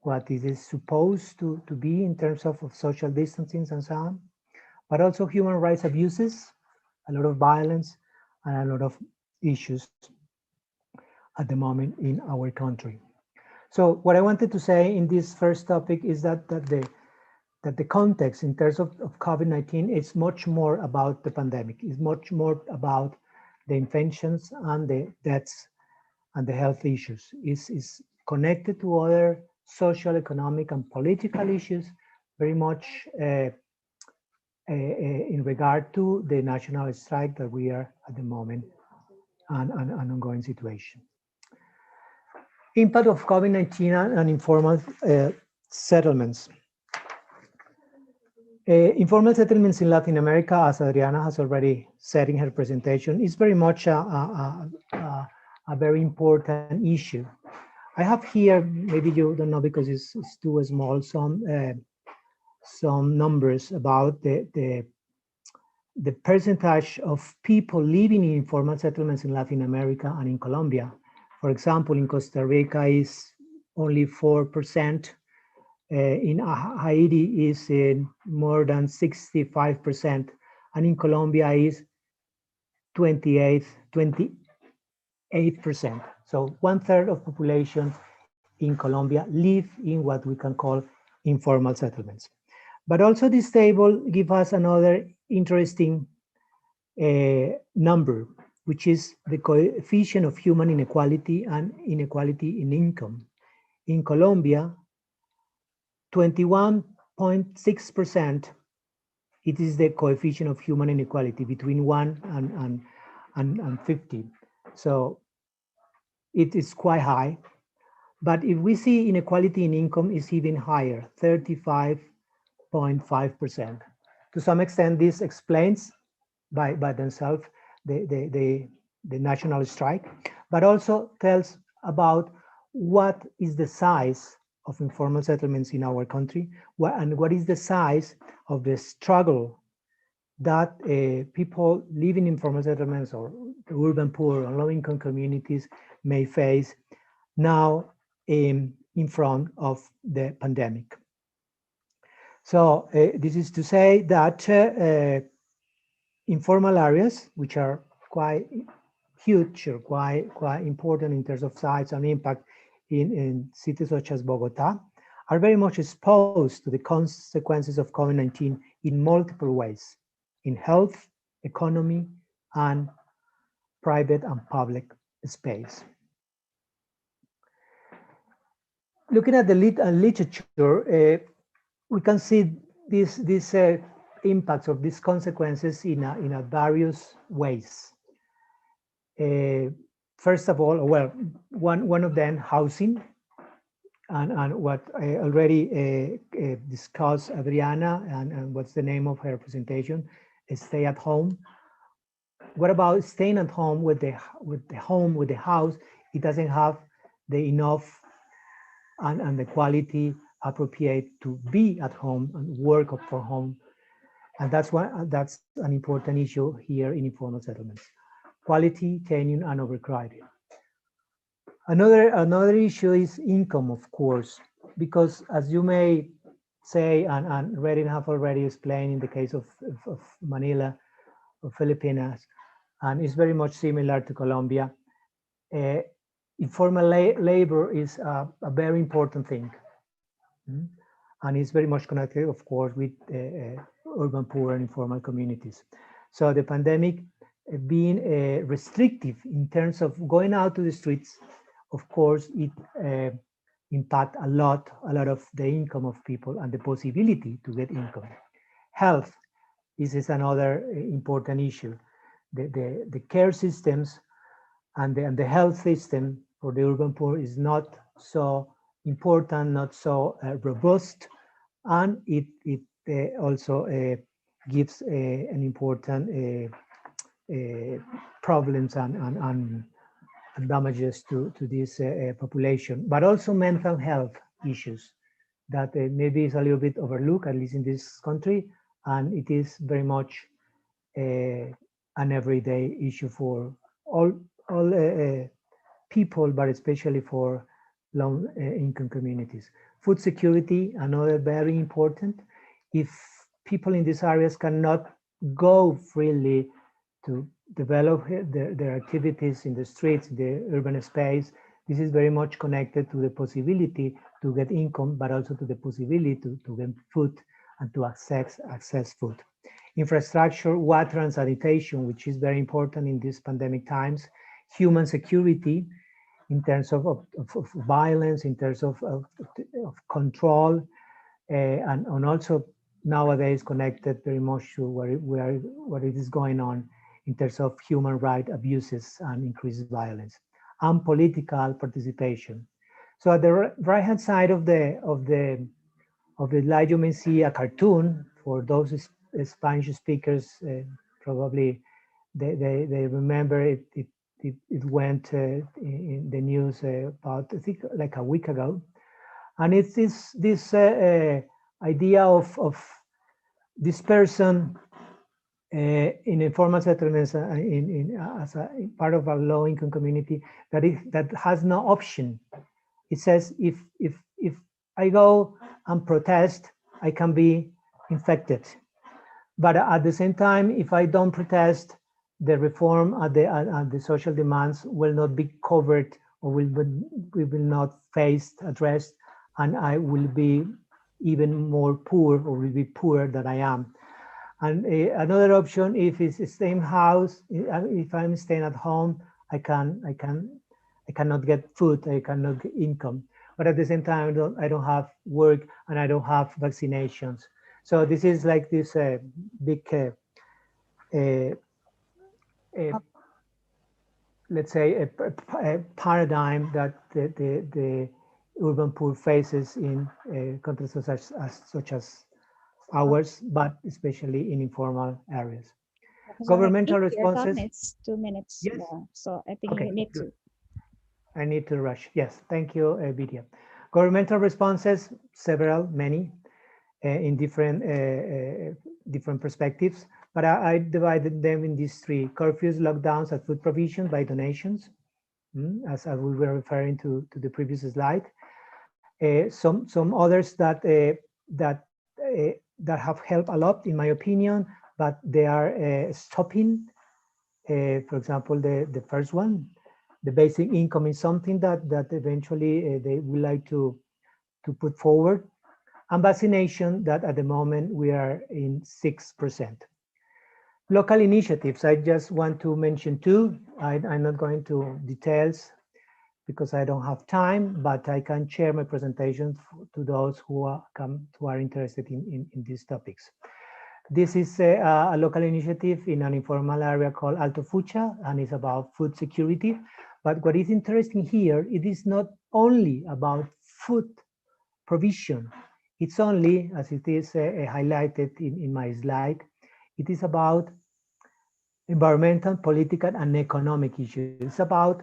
what it is supposed to be in terms of social distancing and so on, but also human rights abuses, a lot of violence, and a lot of issues at the moment in our country. So what I wanted to say in this first topic is that the context in terms of COVID-19 is much more about the pandemic, is much more about the infections and the deaths and the health issues. Is connected to other social, economic, and political issues, very much in regard to the national strike that we are at the moment and an ongoing situation. Impact of COVID-19 and informal settlements. Informal settlements in Latin America, as Adriana has already said in her presentation, is very much a very important issue. I have here, maybe you don't know because it's too small, some numbers about the percentage of people living in informal settlements in Latin America and in Colombia. For example, in Costa Rica is only 4%. In Haiti is more than 65%, and in Colombia is 28%. So 1/3 of population in Colombia live in what we can call informal settlements. But also this table gives us another interesting number, which is the coefficient of human inequality and inequality in income. In Colombia, 21.6%, it is the coefficient of human inequality between 1 and 50. So it is quite high. But if we see inequality in income is even higher, 35.5%. To some extent, this explains by themselves the national strike, but also tells about what is the size of informal settlements in our country, and what is the size of the struggle that people living in informal settlements or the urban poor or low-income communities may face now in front of the pandemic. So this is to say that informal areas, which are quite huge or quite important in terms of size and impact in cities such as Bogota, are very much exposed to the consequences of COVID-19 in multiple ways, in health, economy, and private and public space. Looking at the literature, we can see these impacts of these consequences in various ways. First of all, well, one of them, housing, and what I already discussed, Adriana, and what's the name of her presentation, stay at home. What about staying at home with the house? It doesn't have the enough and the quality appropriate to be at home and work from home, and that's an important issue here in informal settlements. Quality, tenure, and overcrowding. Another issue is income, of course, because as you may say, and Redin have already explained in the case of Manila, of Filipinas, and it's very much similar to Colombia, informal labor is a very important thing. And it's very much connected, of course, with urban poor and informal communities. So the pandemic being restrictive in terms of going out to the streets, of course, it impact a lot of the income of people and the possibility to get income. Health, this is another important issue. The care systems and the health system for the urban poor is not so important, not so robust, and it also gives an important problems and damages to this population, but also mental health issues that maybe is a little bit overlooked, at least in this country, and it is very much an everyday issue for all people, but especially for low income communities. Food security, another very important. If people in these areas cannot go freely to develop their activities in the streets, the urban space, this is very much connected to the possibility to get income, but also to the possibility to get food and to access food. Infrastructure, water and sanitation, which is very important in these pandemic times. Human security in terms of violence, in terms of control, and also nowadays connected very much to what it is going on in terms of human rights abuses and increased violence, and political participation. So at the right-hand side of the slide, you may see a cartoon. For those Spanish speakers, probably they remember it. It went in the news about, I think, like a week ago, and it's this idea of this person in informal settlements as a part of a low-income community that has no option. It says if I go and protest, I can be infected. But at the same time, if I don't protest, the reform and the social demands will not be covered, or we will not addressed, and I will be even more poor, or will be poorer than I am. And another option, if it's the same house, if I'm staying at home, I cannot get food, I cannot get income. But at the same time, I don't have work and I don't have vaccinations. So this is like this big, let's say, a paradigm that the urban poor faces in countries such as ours, but especially in informal areas. Governmental responses. It's 2 minutes Yes. more, so I think Okay, you need good. to. I need to rush. Yes, thank you, Vidya. Governmental responses, many, in different perspectives, but I divided them in these three: curfews, lockdowns, and food provision by donations, as we were referring to the previous slide. Some others that have helped a lot, in my opinion, but they are stopping. For example, the first one, the basic income, is something that eventually they would like to put forward, and vaccination, that at the moment we are in 6%. Local initiatives, I just want to mention two. I'm not going to details because I don't have time, but I can share my presentation to those who are interested in these topics. This is a local initiative in an informal area called Alto Fucha, and it's about food security. But what is interesting here, it is not only about food provision. It's only, as it is highlighted in my slide, it is about environmental, political, and economic issues. It's about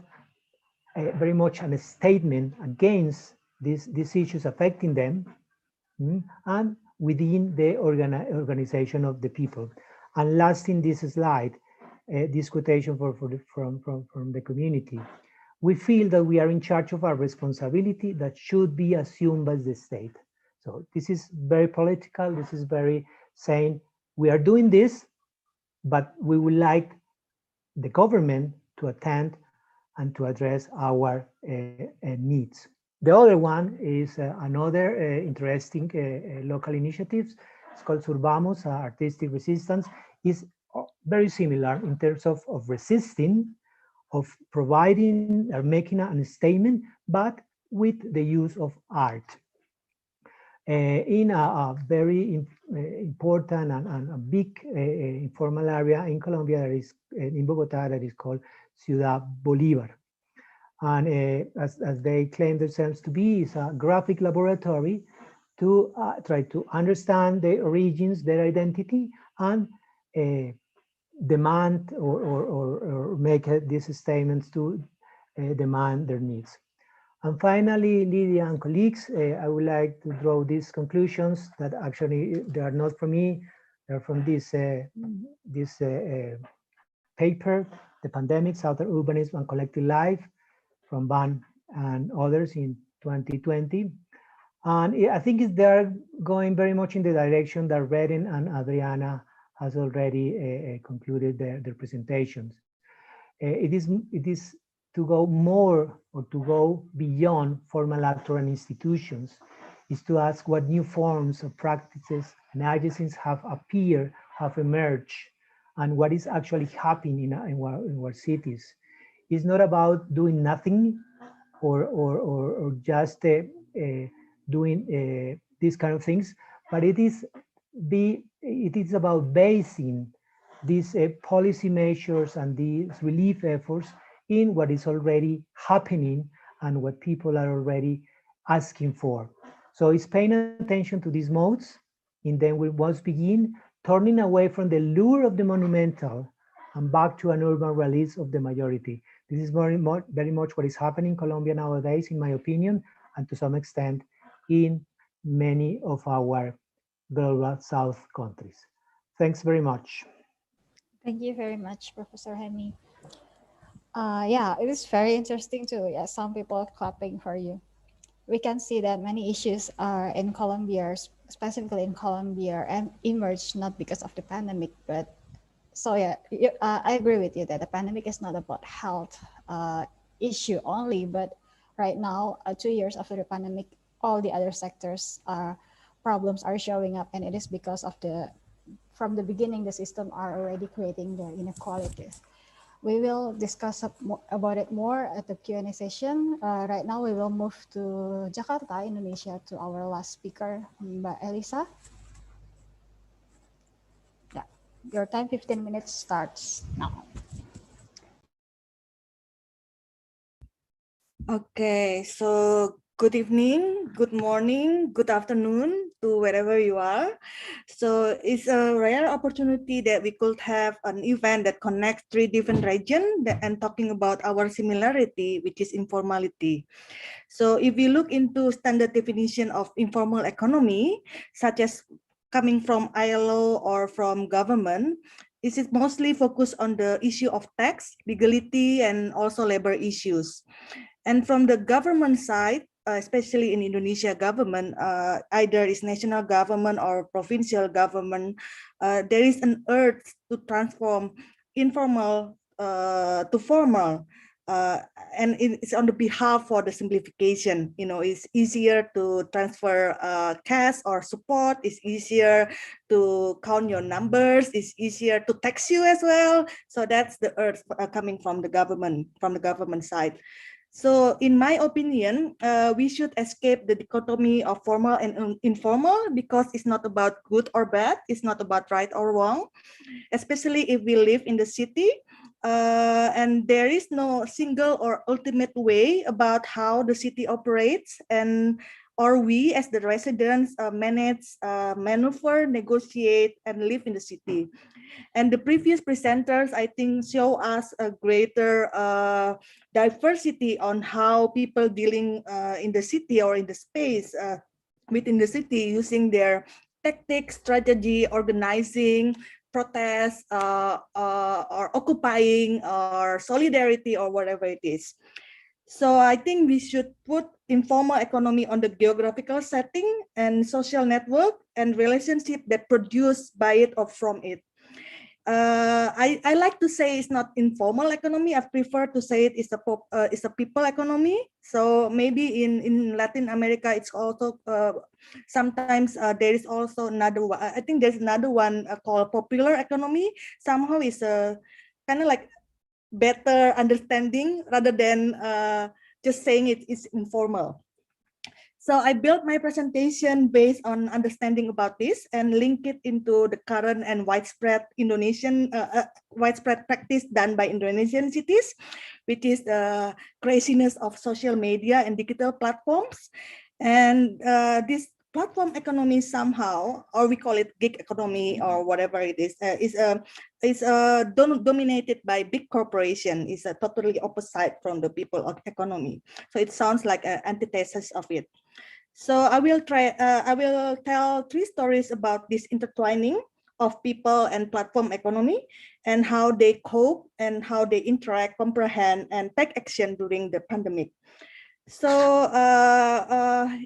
very much a statement against these issues affecting them, and within the organization of the people. And last in this slide, this quotation from the community. We feel that we are in charge of our responsibility that should be assumed by the state. So this is very political. This is very saying we are doing this, but we would like the government to attend and to address our needs. The other one is another interesting local initiative. It's called Survamos, Artistic Resistance. Is very similar in terms of resisting, of providing or making a statement, but with the use of art. In a very important and a big informal area in Colombia, that is in Bogota, that is called Ciudad Bolívar. And as they claim themselves to be, is a graphic laboratory to try to understand their origins, their identity, and demand or make these statements to demand their needs. And finally, Lydia and colleagues, I would like to draw these conclusions that actually they are not from me, They're from this paper, The Pandemics, Outer Urbanism and Collective Life, from Ban and others in 2020. And I think they're going very much in the direction that Redden and Adriana has already concluded their presentations. It is to go more or to go beyond formal actors and institutions, is to ask what new forms of practices and agencies have appeared, have emerged, and what is actually happening in our cities. It's not about doing nothing or just doing these kind of things, but it is about basing these policy measures and these relief efforts in what is already happening and what people are already asking for. So it's paying attention to these modes, and then we once begin turning away from the lure of the monumental and back to an urban release of the majority. This is very much what is happening in Colombia nowadays, in my opinion, and to some extent in many of our global South countries. Thanks very much. Thank you very much, Professor Hemi. Yeah, it is very interesting too. Yeah, some people are clapping for you. We can see that many issues are in Colombia, specifically in Colombia, and emerged not because of the pandemic, but so yeah, I agree with you that the pandemic is not about health issue only, but right now, 2 years after the pandemic, all the other sectors problems are showing up, and it is because of from the beginning, the system are already creating the inequalities. We will discuss about it more at the Q&A session. Right now, we will move to Jakarta, Indonesia, to our last speaker, Mbak Elisa. Yeah, your time, 15 minutes starts now. Okay, so good evening, good morning, good afternoon to wherever you are. So it's a rare opportunity that we could have an event that connects 3 different regions and talking about our similarity, which is informality. So if we look into standard definition of informal economy, such as coming from ILO or from government, this is mostly focused on the issue of tax, legality, and also labor issues. And from the government side, especially in Indonesia government, either is national government or provincial government, there is an urge to transform informal to formal. And it's on the behalf for the simplification. You know, it's easier to transfer cash or support. It's easier to count your numbers. It's easier to tax you as well. So that's the urge coming from the government side. So in my opinion, we should escape the dichotomy of formal and informal, because it's not about good or bad. It's not about right or wrong, especially if we live in the city. And there is no single or ultimate way about how the city operates, or we as the residents manage, maneuver, negotiate, and live in the city. And the previous presenters, I think, show us a greater diversity on how people dealing in the city or in the space within the city, using their tactics, strategy, organizing, protest, or occupying, or solidarity, or whatever it is. So I think we should put informal economy on the geographical setting and social network and relationship that produce by it or from it. I like to say it's not informal economy. I prefer to say it's a people economy. So maybe in Latin America, it's also sometimes there is also another one. I think there's another one called popular economy. Somehow it's a kind of like better understanding rather than just saying it is informal. So I built my presentation based on understanding about this and link it into the current and widespread widespread practice done by Indonesian cities, which is the craziness of social media and digital platforms. And this platform economy somehow, or we call it gig economy or whatever it is dominated by big corporation. Is a totally opposite from the people of economy. So it sounds like an antithesis of it. So I will tell 3 stories about this intertwining of people and platform economy, and how they cope and how they interact, comprehend, and take action during the pandemic. So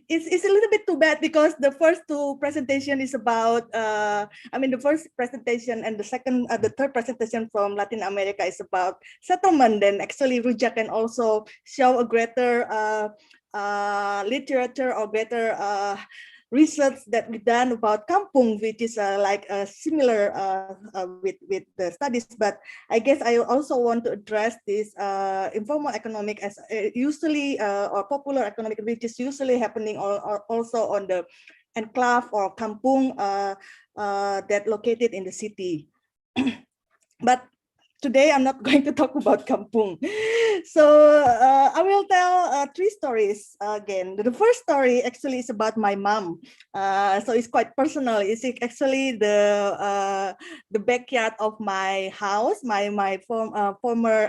it's a little bit too bad because the first two presentation is about, the first presentation and the third presentation from Latin America is about settlement. And actually Rujak can also show a greater literature or greater research that we done about kampung, which is similar with the studies. But I guess I also want to address this informal economic as usually or popular economic, which is usually happening or also on the enclave or kampung that located in the city. But today I'm not going to talk about kampung. So I will tell three stories again. The first story actually is about my mom. So it's quite personal. It's actually the backyard of my house, my former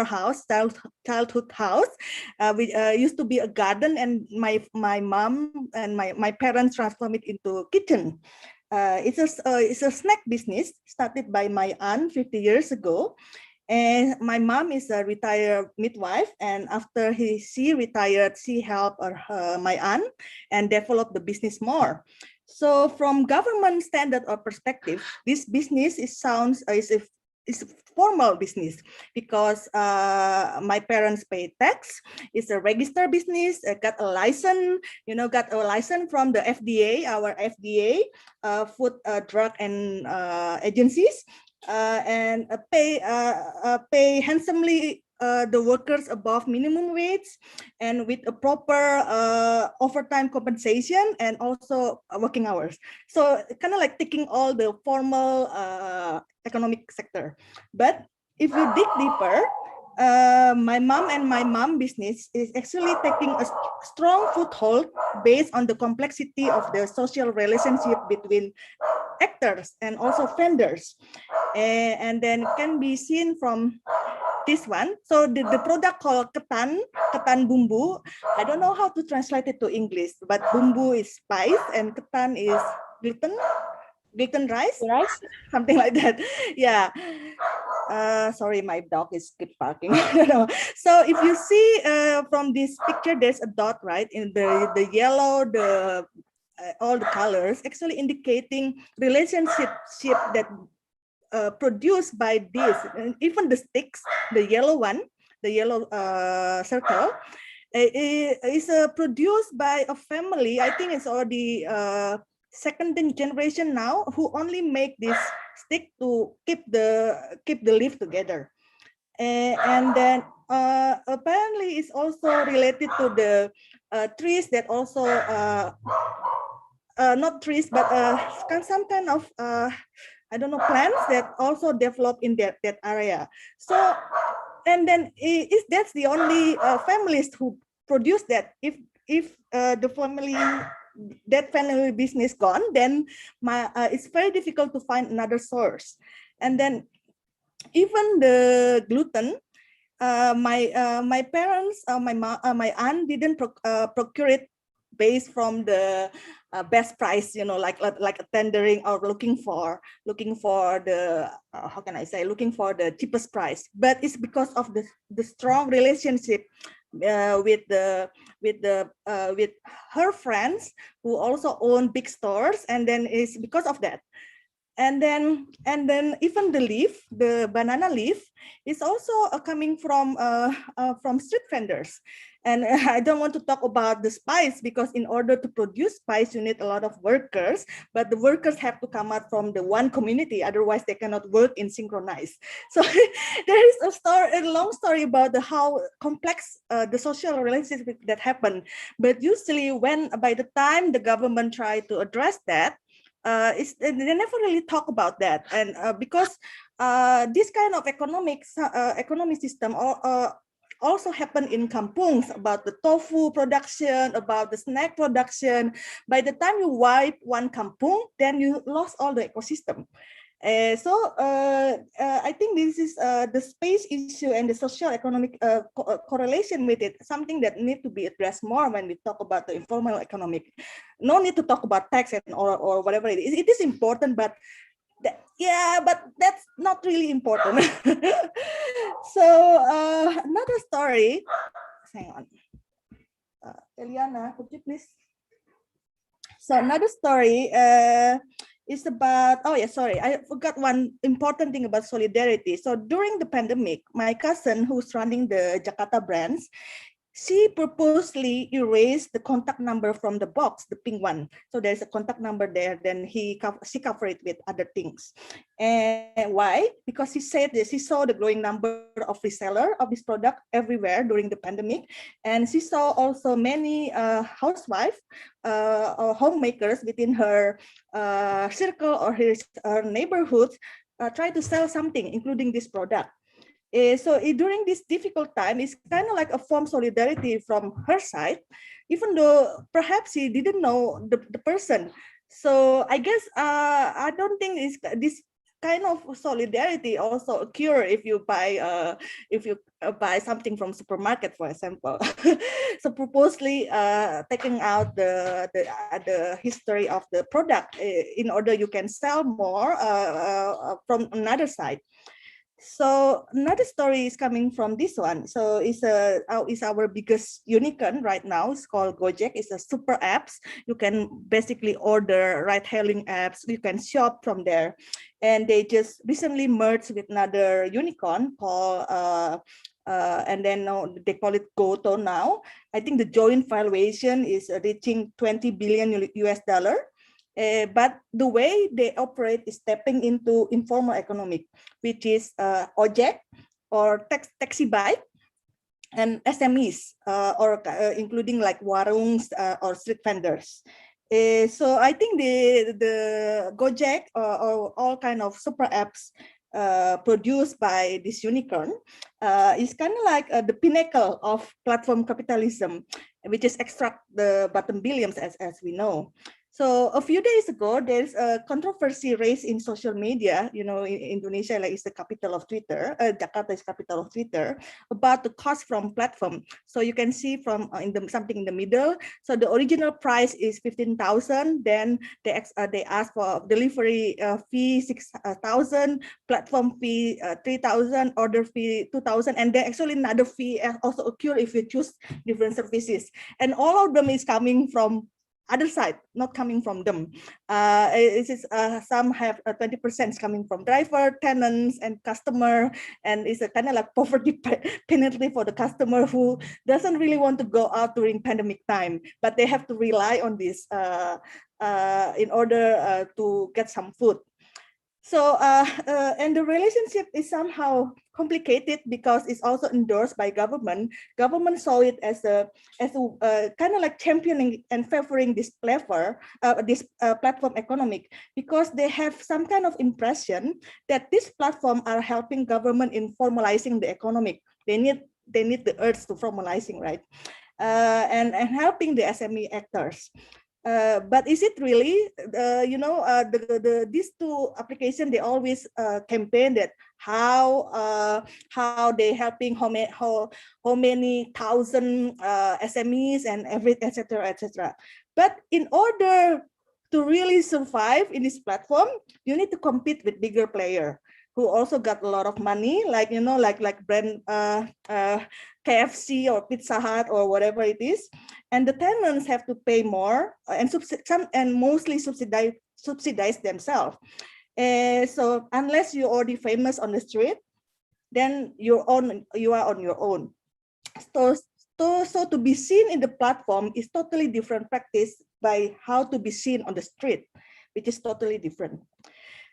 house, childhood house, which used to be a garden, and my mom and my parents transformed it into kitchen. It's a snack business started by my aunt 50 years ago. And my mom is a retired midwife, and after she retired, she helped my aunt and developed the business more. So from government standard or perspective, this business is a formal business because my parents pay tax. It's a registered business. Got a license, got a license from the FDA, our FDA, Food, Drug and Agencies, and pay handsomely the workers above minimum wage, and with a proper overtime compensation and also working hours. So kind of like ticking all the formal economic sector. But if you dig deeper, my mom and my mom business is actually taking a strong foothold based on the complexity of the social relationship between actors and also vendors. And then can be seen from this one. So the product called ketan bumbu. I don't know how to translate it to English, but bumbu is spice and ketan is gluten rice, something like that. Yeah. Sorry, my dog is keep barking. So if you see from this picture, there's a dot, right? In the yellow, all the colors actually indicating relationship that produced by this, and even the sticks, the yellow one, the yellow circle, is produced by a family. I think it's already second generation now, who only make this stick to keep the leaf together. And then apparently it's also related to the trees that also not trees, but some kind of I don't know, plants that also develop in that area. So, and then that's the only families who produce that. If the family business gone, then it's very difficult to find another source. And then even the gluten, my parents, my aunt didn't procure it based from the best price, like a tendering or looking for the how can I say, looking for the cheapest price. But it's because of the strong relationship with her friends who also own big stores, and then it's because of that. And then even the leaf, the banana leaf, is also coming from street vendors. And I don't want to talk about the spice, because in order to produce spice, you need a lot of workers, but the workers have to come out from the one community, otherwise they cannot work in synchronized. So there is a long story about how complex the social relationship that happen. But usually by the time the government try to address that, they never really talk about that. And because this kind of economic system also happen in kampungs, about the tofu production, about the snack production. By the time you wipe one kampung, then you lost all the ecosystem. I think this is the space issue and the social economic correlation with it, something that need to be addressed more when we talk about the informal economic. No need to talk about tax and or whatever it is. It is important, but but that's not really important. So another story. Hang on, Eliana, could you please? So another story is about, oh yeah, sorry, I forgot one important thing about solidarity. So during the pandemic, my cousin who's running the Jakarta branch, she purposely erased the contact number from the box, the pink one. So there's a contact number there, then she covered it with other things. And why? Because she said that she saw the growing number of reseller of this product everywhere during the pandemic. And she saw also many housewives or homemakers within her circle or her neighborhood try to sell something, including this product. So during this difficult time, it's kind of like a form of solidarity from her side, even though perhaps she didn't know the person. So I guess I don't think this kind of solidarity also occur if you buy something from supermarket, for example. So purposely taking out the history of the product in order you can sell more from another side. So another story is coming from this one. So it's our biggest unicorn right now. It's called Gojek. It's a super apps. You can basically order ride-hailing apps. You can shop from there, and they just recently merged with another unicorn called and then they call it Goto now. I think the joint valuation is reaching 20 billion US dollar. But the way they operate is stepping into informal economic, which is ojek or taxi bike and SMEs or including like warungs or street vendors. So I think the Gojek or all kind of super apps produced by this unicorn is kind of like the pinnacle of platform capitalism, which is extract the bottom billions as we know. So a few days ago, there's a controversy raised in social media. You know, in Indonesia, like it's the capital of Twitter. Jakarta is capital of Twitter, about the cost from platform. So you can see from something in the middle. So the original price is 15,000. Then they ask for delivery fee 6,000, platform fee 3,000, order fee 2,000, and then actually another fee also occur if you choose different services. And all of them is coming from other side, not coming from them. Some have 20% coming from driver, tenants, and customer, and it's a kind of like poverty penalty for the customer who doesn't really want to go out during pandemic time, but they have to rely on this in order to get some food. So, and the relationship is somehow complicated because it's also endorsed by government. Government saw it as a kind of like championing and favoring this platform economic, because they have some kind of impression that this platform are helping government in formalizing the economic. They need the urge to formalizing, right? And helping the SME actors. But is it really, these two applications, they always campaign that how they helping how many thousand SMEs and etc. etc. But in order to really survive in this platform, you need to compete with bigger player who also got a lot of money, like like brand KFC or Pizza Hut or whatever it is, and the tenants have to pay more and mostly subsidize themselves. So unless you're already famous on the street, then you are on your own. So to be seen in the platform is totally different practice by how to be seen on the street, which is totally different.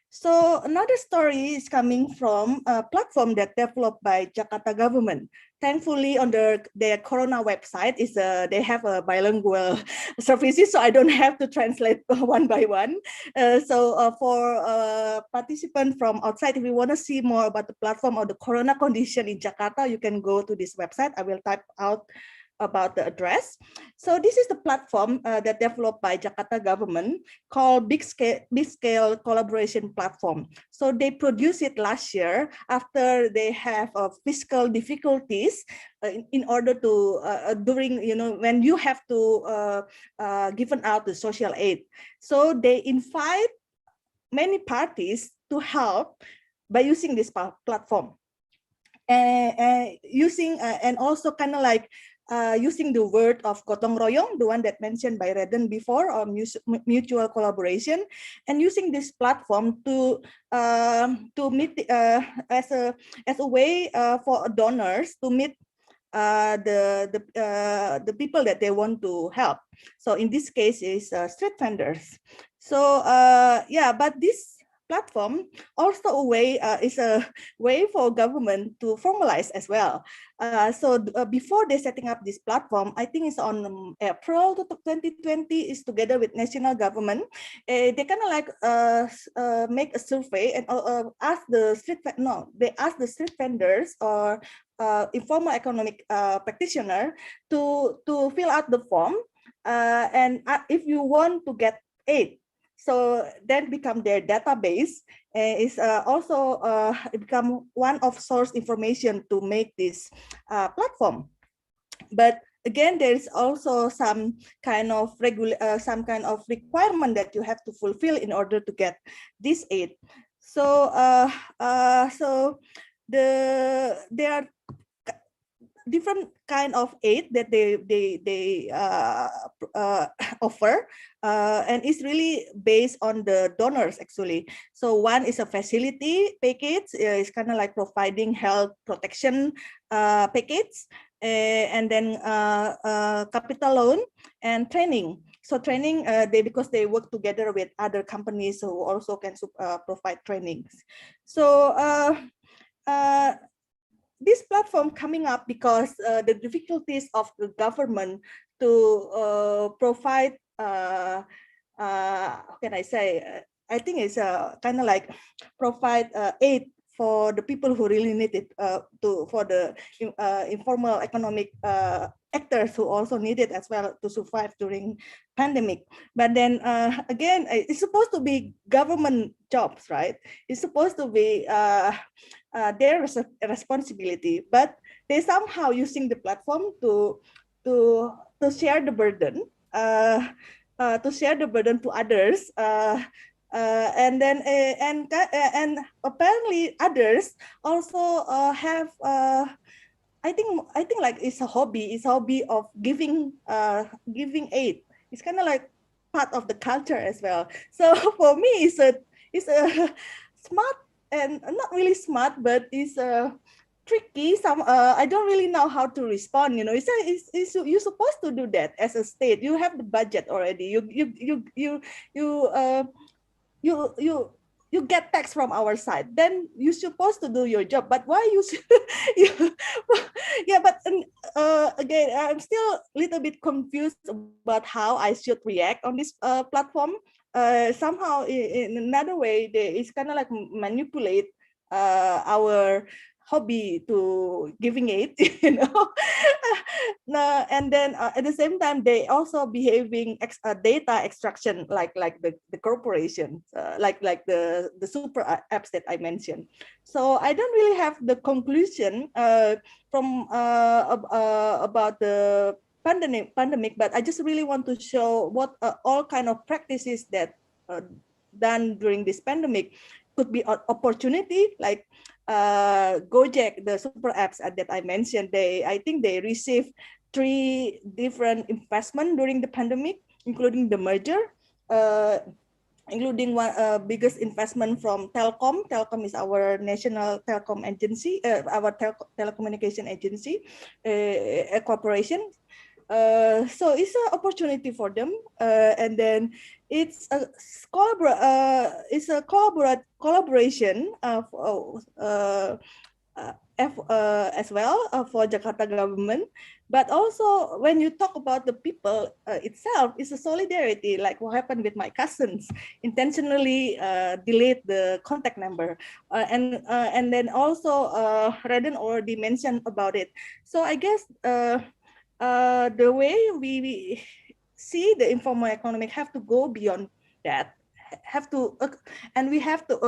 So another story is coming from a platform that developed by Jakarta government. Thankfully, on their Corona website they have a bilingual services, so I don't have to translate one by one. For participants from outside, if you want to see more about the platform or the Corona condition in Jakarta, you can go to this website. I will type out about the address. So this is the platform that developed by Jakarta government called Big Scale Collaboration Platform. So they produced it last year after they have fiscal difficulties in order to during when you have to given out the social aid. So they invite many parties to help by using this platform. Using and also kind of like using the word of gotong royong, the one that mentioned by Redden before, or mutual collaboration, and using this platform to meet as a way for donors to meet the people that they want to help. So in this case is street vendors. So yeah, but this platform also is a way for government to formalize as well. So before they setting up this platform, I think it's on April 2020, is together with national government. They kind of like make a survey and ask the street vendors or informal economic practitioner to fill out the form, and if you want to get aid. So that become their database, is also become one of source information to make this platform. But again, there is also some kind of requirement that you have to fulfill in order to get this aid. So there are different kind of aid that they offer, and it's really based on the donors actually. So one is a facility package, it's kind of like providing health protection package, and then capital loan and training. So training, because they work together with other companies who also can provide trainings. So this platform coming up because the difficulties of the government to provide, how can I say, I think it's kind of like provide aid for the people who really need it, for the informal economic actors who also need it as well to survive during pandemic. But then again, it's supposed to be government jobs, right? It's supposed to be their responsibility, but they somehow using the platform to share the burden, to others, and then and apparently others also have I think like it's a hobby of giving aid. It's kind of like part of the culture as well. So for me, it's a smart, and not really smart, but it's tricky. I don't really know how to respond. It's you're supposed to do that as a state. You have the budget already. You get tax from our side, then you're supposed to do your job. But why you yeah, but again, I'm still a little bit confused about how I should react on this platform. Somehow in another way, it's kind of like manipulate our hobby to giving aid, and then at the same time they also behaving data extraction like the corporation, like the super apps that I mentioned. So I don't really have the conclusion from about the pandemic, but I just really want to show what all kind of practices that done during this pandemic could be an opportunity, like Gojek, the super apps that I mentioned. I think they received 3 different investment during the pandemic, including the merger, including one biggest investment from Telkom. Telkom is our national telecom agency, our telecommunication agency, a corporation. So it's an opportunity for them, and then it's a collaboration as well for Jakarta government. But also when you talk about the people itself, it's a solidarity, like what happened with my cousins, intentionally delete the contact number, and then also Redden already mentioned about it. So I guess the way we see the informal economic have to go beyond that, have to and we have to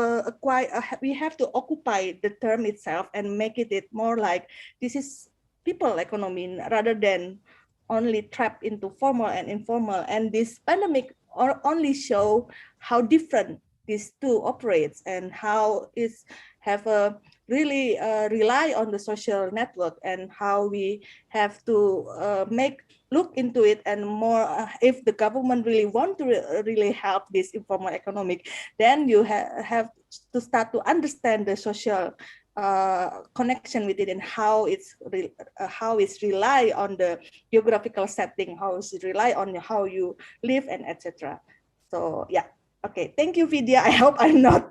we have to occupy the term itself and make it more like this is people economy rather than only trapped into formal and informal. And this pandemic only show how different these two operates and how it's have a really rely on the social network, and how we have to make look into it and more if the government really want to really help this informal economic, then you have to start to understand the social connection with it, and how it's rely on the geographical setting, how it's rely on how you live, and etc. So yeah. Okay, thank you, Vidya. I hope I'm not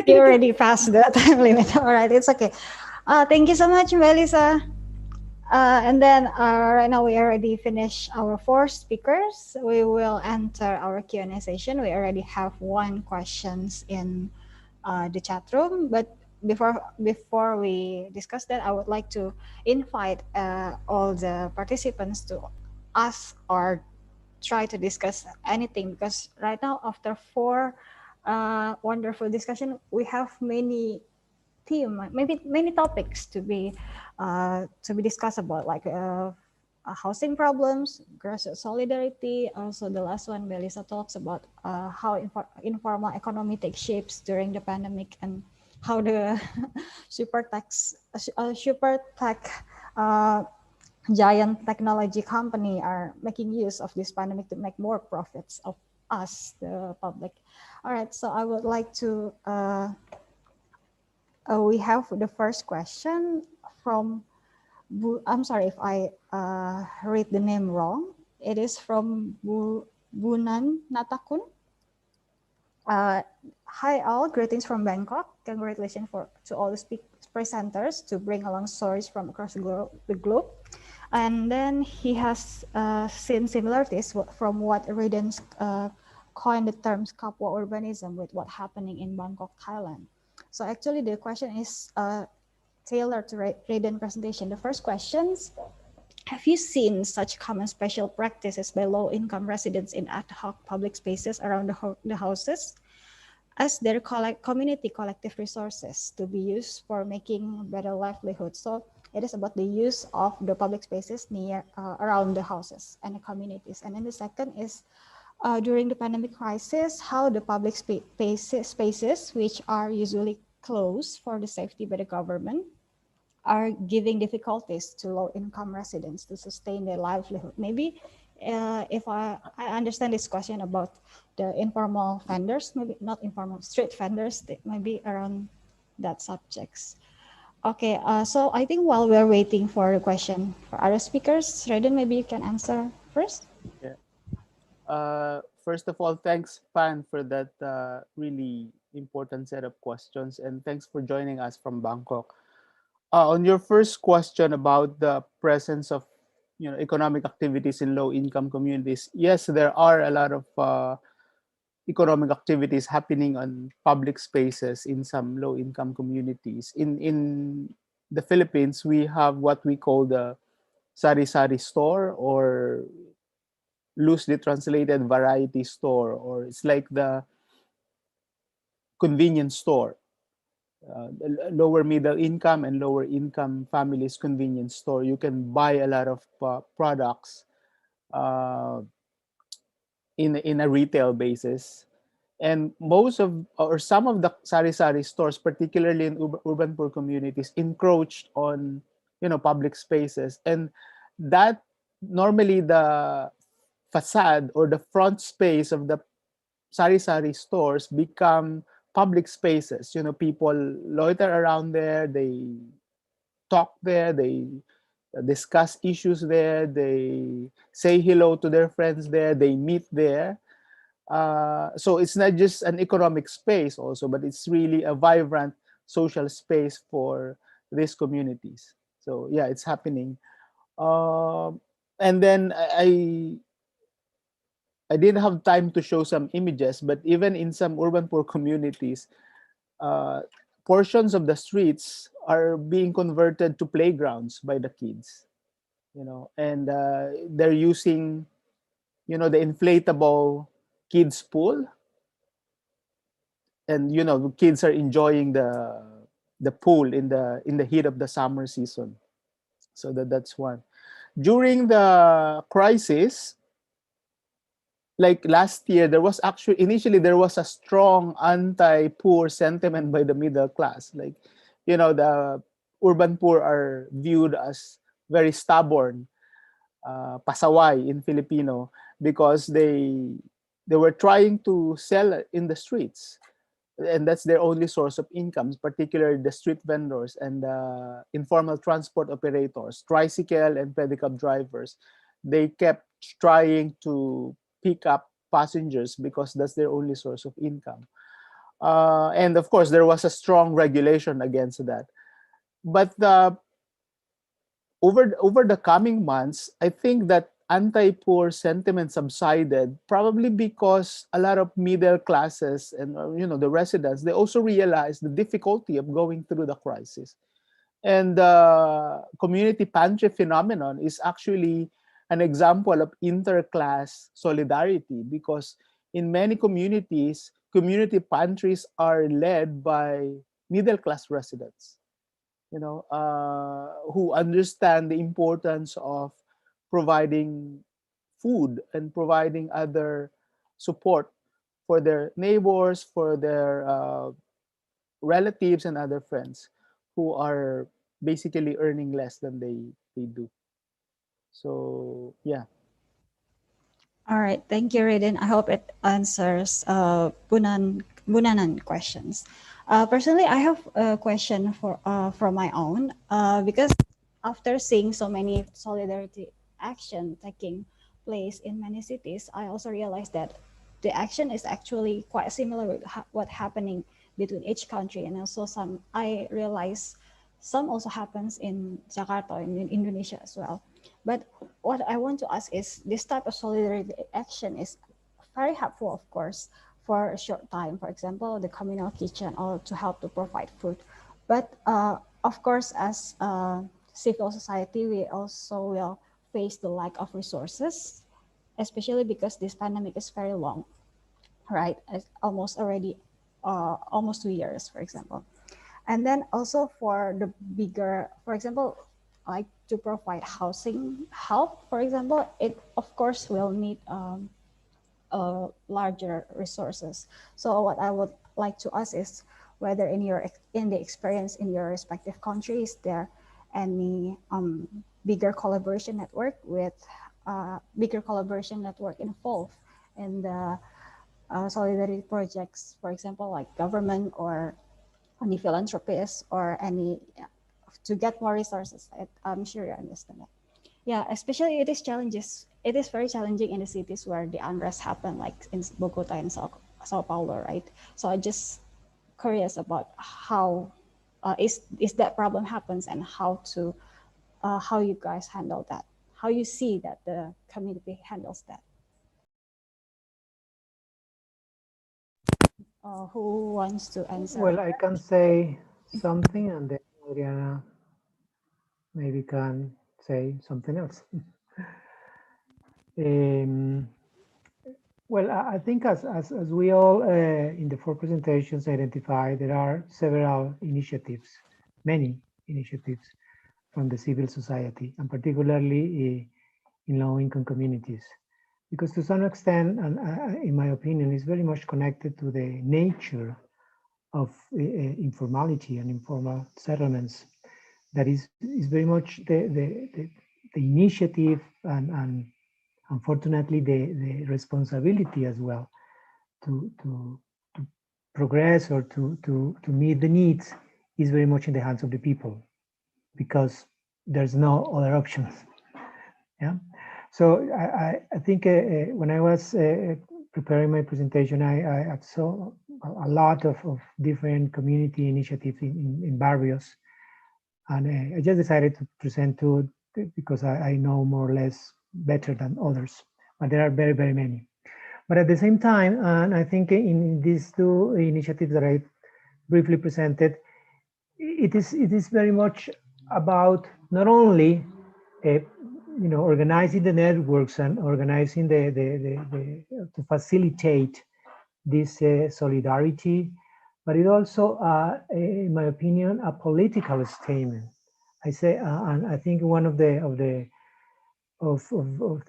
You already passed the time limit. All right, it's okay. Thank you so much, Melissa. And then right now we already finished our 4 speakers. We will enter our Q&A session. We already have 1 questions in the chat room, but before we discuss that, I would like to invite all the participants to ask or try to discuss anything, because right now after 4 wonderful discussion, we have many maybe many topics to be discussed about, like housing problems, grassroots solidarity. Also, the last one, Melissa talks about how informal economy takes shapes during the pandemic, and how the super tech giant technology company are making use of this pandemic to make more profits of us, the public. All right, so I would like to we have the first question from I'm sorry if I read the name wrong. It is from Bunan Natakun. Hi all, greetings from Bangkok. Congratulations to all the presenters to bring along stories from across the globe. And then he has seen similarities from what Radens coined the terms Kapwa urbanism with what happening in Bangkok, Thailand. So actually the question is tailored to Raden's presentation. The first questions: have you seen such common special practices by low-income residents in ad hoc public spaces around the houses as their community collective resources to be used for making better livelihoods? So it is about the use of the public spaces near around the houses and the communities. And then the second is during the pandemic crisis, how the public spaces, which are usually closed for the safety by the government, are giving difficulties to low-income residents to sustain their livelihood. Maybe if I understand this question about the informal vendors, maybe not informal, street vendors, maybe around that subjects. Okay, so I think while we're waiting for the question for other speakers, Raden, maybe you can answer first. Yeah. First of all, thanks, Pan, for that really important set of questions, and thanks for joining us from Bangkok. On your first question about the presence of economic activities in low-income communities, yes, there are a lot of economic activities happening on public spaces in some low-income communities. In the Philippines, we have what we call the sari-sari store, or loosely translated variety store, or it's like the convenience store. Lower middle income and lower income families convenience store. You can buy a lot of products in a retail basis, and most of or some of the sari-sari stores, particularly in urban poor communities, encroached on public spaces, and that normally the facade or the front space of the sari-sari stores become public spaces. People loiter around there, they talk there, they discuss issues there, they say hello to their friends there, they meet there. So it's not just an economic space also, but it's really a vibrant social space for these communities. So yeah, it's happening. And then I didn't have time to show some images, but even in some urban poor communities, portions of the streets are being converted to playgrounds by the kids. and they're using, the inflatable kids pool, and the kids are enjoying the pool in the heat of the summer season. So that's one. During the crisis, like last year, initially there was a strong anti-poor sentiment by the middle class. Like, the urban poor are viewed as very stubborn, pasaway in Filipino, because they were trying to sell in the streets, and that's their only source of income, particularly the street vendors and informal transport operators, tricycle and pedicab drivers. They kept trying to pick up passengers because that's their only source of income. And of course, there was a strong regulation against that. But over the coming months, I think that anti-poor sentiment subsided, probably because a lot of middle classes and the residents, they also realized the difficulty of going through the crisis. And the community pantry phenomenon is actually an example of interclass solidarity, because in many communities, community pantries are led by middle class residents, who understand the importance of providing food and providing other support for their neighbors, for their relatives and other friends who are basically earning less than they do. So yeah. All right, thank you, Raiden. I hope it answers Bunanan questions. Personally, I have a question from my own because after seeing so many solidarity action taking place in many cities, I also realized that the action is actually quite similar with what happening between each country, and also some. I realize some also happens in Jakarta in Indonesia as well. But what I want to ask is, this type of solidarity action is very helpful, of course, for a short time. For example, the communal kitchen, or to help to provide food. But of course, as civil society, we also will face the lack of resources, especially because this pandemic is very long, right? It's almost 2 years, for example. And then also for the bigger, for example, like to provide housing help, for example, it of course will need larger resources. So what I would like to ask is whether in the experience in your respective countries, there any bigger collaboration network involved in the solidarity projects, for example, like government or any philanthropists or any to get more resources. I'm sure you understand that. Yeah, especially it is challenges. It is very challenging in the cities where the unrest happen, like in Bogota and Sao Paulo, right? So I just curious about how is that problem happens, and how you guys handle that, how you see that the community handles that. Who wants to answer? Well, I can say something, and then Adriana maybe can say something else. Well, I think as we all in the 4 presentations identified, there are several initiatives, many initiatives from the civil society, and particularly in low-income communities. Because to some extent, and in my opinion, is very much connected to the nature of informality and informal settlements. That is very much the initiative and unfortunately the responsibility as well to progress or to meet the needs is very much in the hands of the people, because there's no other options. Yeah. So I think when I was preparing my presentation, I saw a lot of different community initiatives in barrios, and I just decided to present two because I know more or less better than others, but there are very, very many. But at the same time, and I think in these two initiatives that I briefly presented, it is very much about not only organizing the networks and organizing to facilitate this solidarity, but it also, in my opinion, a political statement. I say, and I think one of the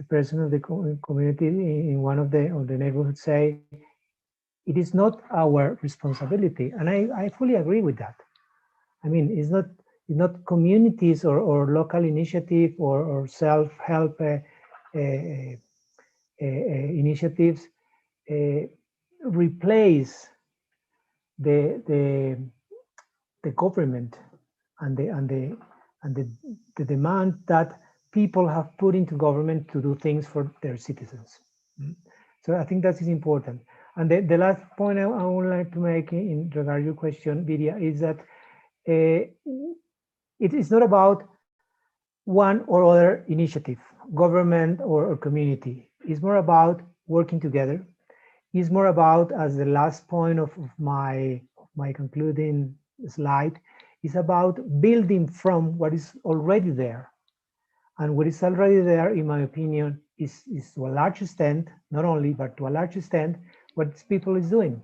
person of the community in one of the neighborhoods say, it is not our responsibility, and I fully agree with that. I mean, it's not communities or local initiative or self-help initiatives replace the the government and the demand that people have put into government to do things for their citizens. So I think that is important. And the last point I would like to make in regard to your question, Vidya, is that it is not about one or other initiative, government or community. It's more about working together. It's more about, as the last point of my concluding slide, is about building from what is already there. And what is already there, in my opinion, is to a large extent, not only, but to a large extent, what people is doing.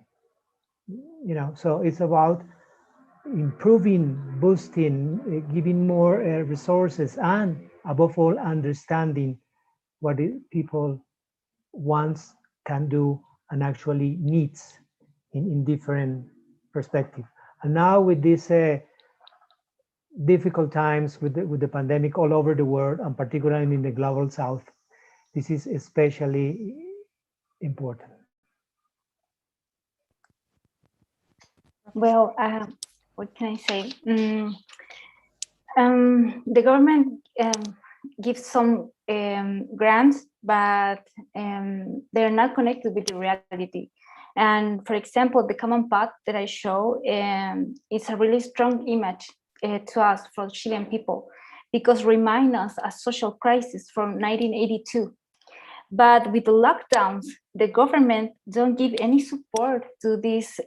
So it's about improving, boosting, giving more resources, and above all, understanding what people wants, can do, and actually needs in different perspective. And now with these difficult times with the pandemic all over the world, and particularly in the global south, this is especially important. Well, what can I say? The government gives some grants, but they're not connected with the reality. And for example, the common path that I show is a really strong image to us, for Chilean people, because remind us a social crisis from 1982. But with the lockdowns, the government don't give any support to this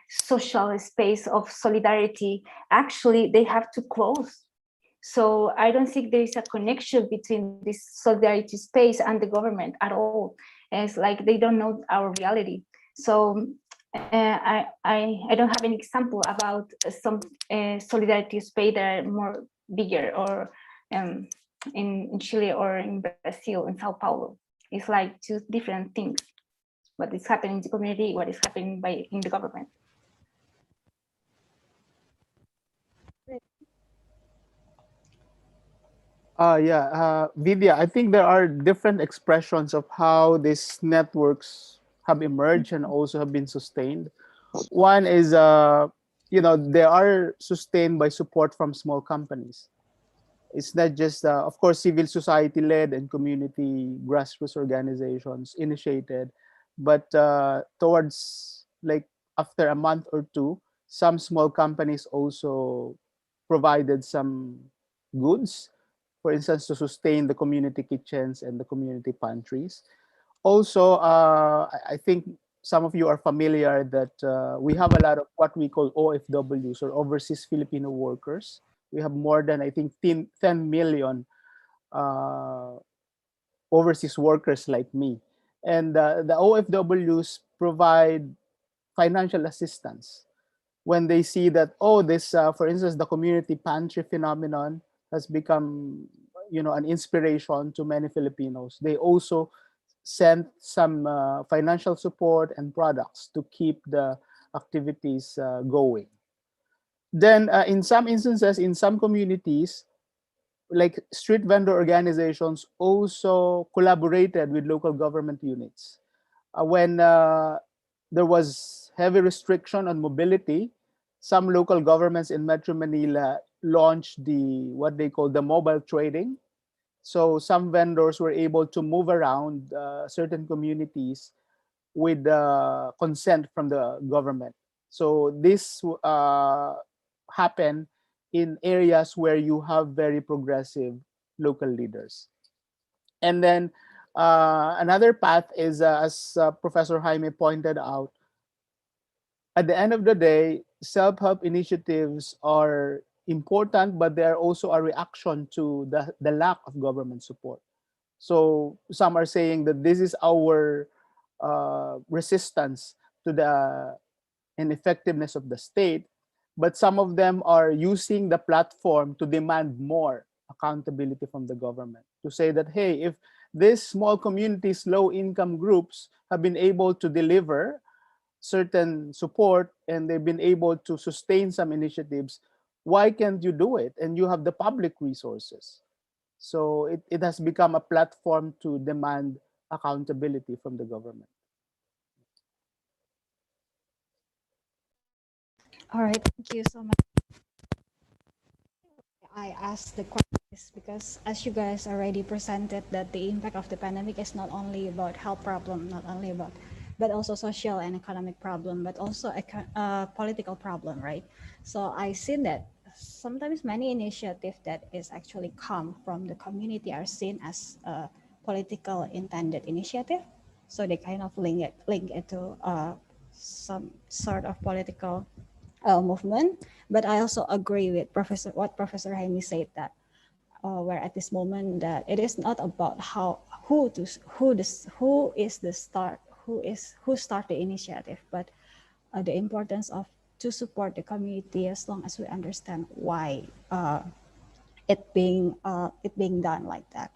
social space of solidarity. Actually, they have to close. So I don't think there is a connection between this solidarity space and the government at all. It's like they don't know our reality. So I don't have an example about some solidarity space that are more bigger, or in Chile or in Brazil, in Sao Paulo. It's like two different things. What is happening in the community, what is happening in the government. Vidya, I think there are different expressions of how these networks have emerged and also have been sustained. One is, they are sustained by support from small companies. It's not just, of course, civil society led and community grassroots organizations initiated, but towards like after a month or two, some small companies also provided some goods, for instance, to sustain the community kitchens and the community pantries. Also, I think some of you are familiar that we have a lot of what we call OFWs, or overseas Filipino workers. We have more than, I think, 10 million overseas workers like me. And the OFWs provide financial assistance when they see that, oh, this, for instance, the community pantry phenomenon has become, an inspiration to many Filipinos. They also send some financial support and products to keep the activities going. Then in some instances, in some communities, like street vendor organizations also collaborated with local government units. When there was heavy restriction on mobility, some local governments in Metro Manila launched what they call the mobile trading. So some vendors were able to move around certain communities with consent from the government. So this happened in areas where you have very progressive local leaders. And then another path is, as Professor Jaime pointed out, at the end of the day, self-help initiatives are important, but they are also a reaction to the lack of government support. So some are saying that this is our resistance to the ineffectiveness of the state, but some of them are using the platform to demand more accountability from the government, to say that, hey, if these small communities, low income groups have been able to deliver certain support and they've been able to sustain some initiatives, why can't you do it? And you have the public resources. So it has become a platform to demand accountability from the government. All right, thank you so much. I asked the question because as you guys already presented that the impact of the pandemic is not only about health problem, not only about, but also social and economic problem, but also a political problem, right? So I seen that sometimes many initiatives that is actually come from the community are seen as a political intended initiative. So they kind of link it to some sort of political movement. But I also agree with Professor Jaime said that where at this moment that it is not about who is the start who start the initiative, but the importance of to support the community as long as we understand why it being done like that.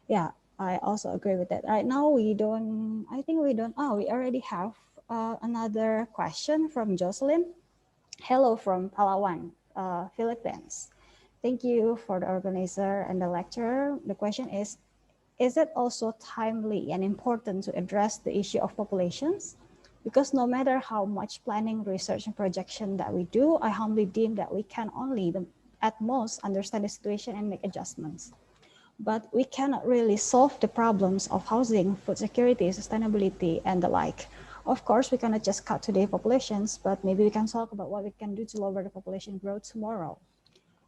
Yeah, I also agree with that. Right now we don't. I think we don't. Oh, we already have another question from Jocelyn. Hello from Palawan, Philippines. Thank you for the organizer and the lecturer. The question is it also timely and important to address the issue of populations? Because no matter how much planning, research, and projection that we do, I humbly deem that we can only, at most, understand the situation and make adjustments. But we cannot really solve the problems of housing, food security, sustainability, and the like. Of course, we cannot just cut today populations, but maybe we can talk about what we can do to lower the population growth tomorrow.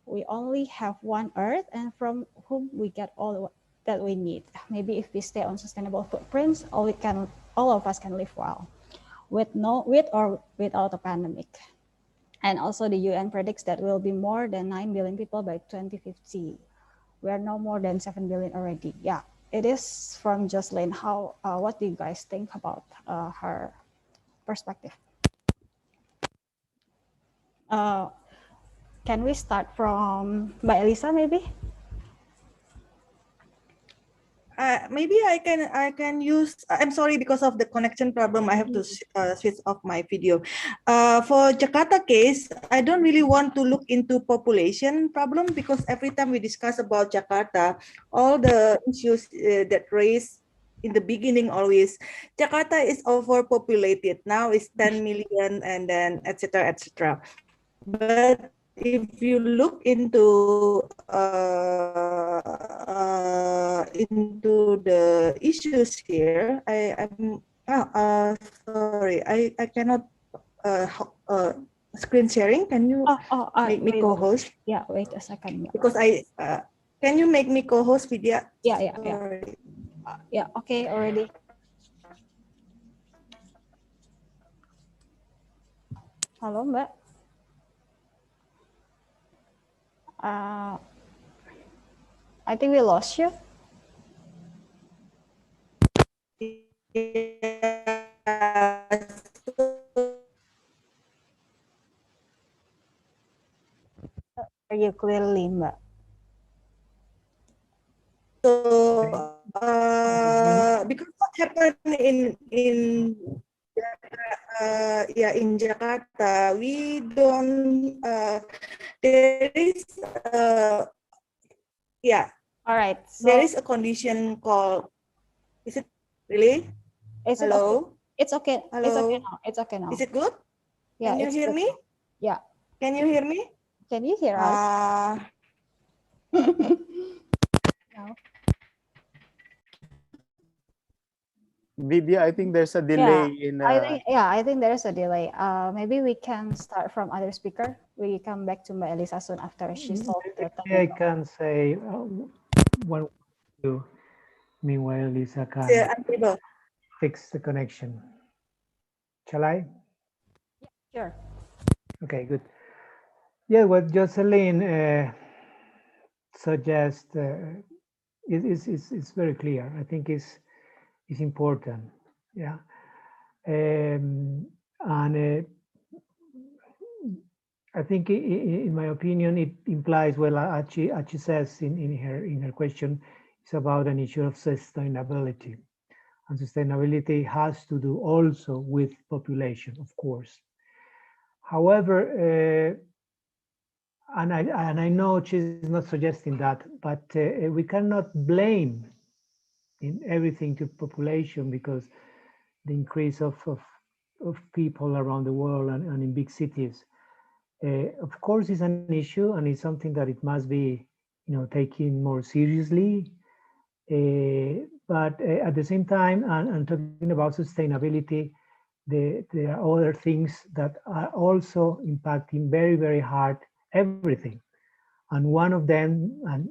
We only have one Earth, and from whom we get all that we need. Maybe if we stay on sustainable footprints, all of us can live well, with or without a pandemic. And also, the UN predicts that will be more than 9 billion people by 2050. We are no more than 7 billion already. Yeah, it is from Jocelyn. What do you guys think about her perspective? Can we start from Mbak Elisa maybe? Maybe I can use. I'm sorry, because of the connection problem, I have to switch off my video. For Jakarta case, I don't really want to look into population problem, because every time we discuss about Jakarta, all the issues that raised in the beginning always, Jakarta is overpopulated. Now it's 10 million and then etc. etc. But if you look into the issues here, sorry, I cannot screen sharing. Can you make me co-host? Yeah, wait a second. Because can you make me co-host, Vidya? Yeah. Sorry. Yeah, okay, already. Halo, Mbak. I think we lost you. Are you clearly, Mbak? So, because what happened in Jakarta, we don't. There is All right. So there is a condition called. Is it really? Hello. It's okay. Hello. It's okay now. It's okay now. Is it good? Yeah. Can you hear me? Yeah. Can you hear me? Can you hear us? No. Vidya, I think there's a delay in. I think there is a delay. Maybe we can start from other speaker. We come back to Mbak Elisa soon after she solved the technical. I can say one to meanwhile Lisa can fix the connection. Shall I? Sure. Okay, good. Yeah, what Jocelyn suggests is very clear. I think is important. Yeah, and I think, in my opinion, it implies, well, Achi says in her question, it's about an issue of sustainability, and sustainability has to do also with population, of course. However, and I know she's not suggesting that, but we cannot blame in everything to population, because the increase of people around the world and in big cities, of course, is an issue, and it's something that it must be, taken more seriously. But at the same time, and talking about sustainability, there are other things that are also impacting very, very hard everything. And one of them, and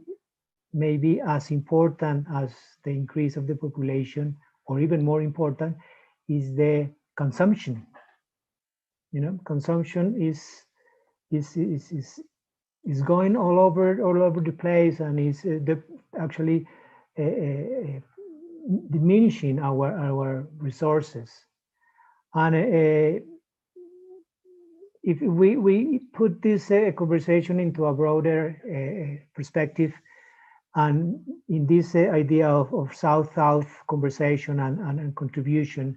maybe as important as the increase of the population, or even more important, is the consumption. Consumption is is is, is going all over the place, and is actually uh, uh, diminishing our resources. And if we put this conversation into a broader perspective, and in this idea of South-South conversation and contribution,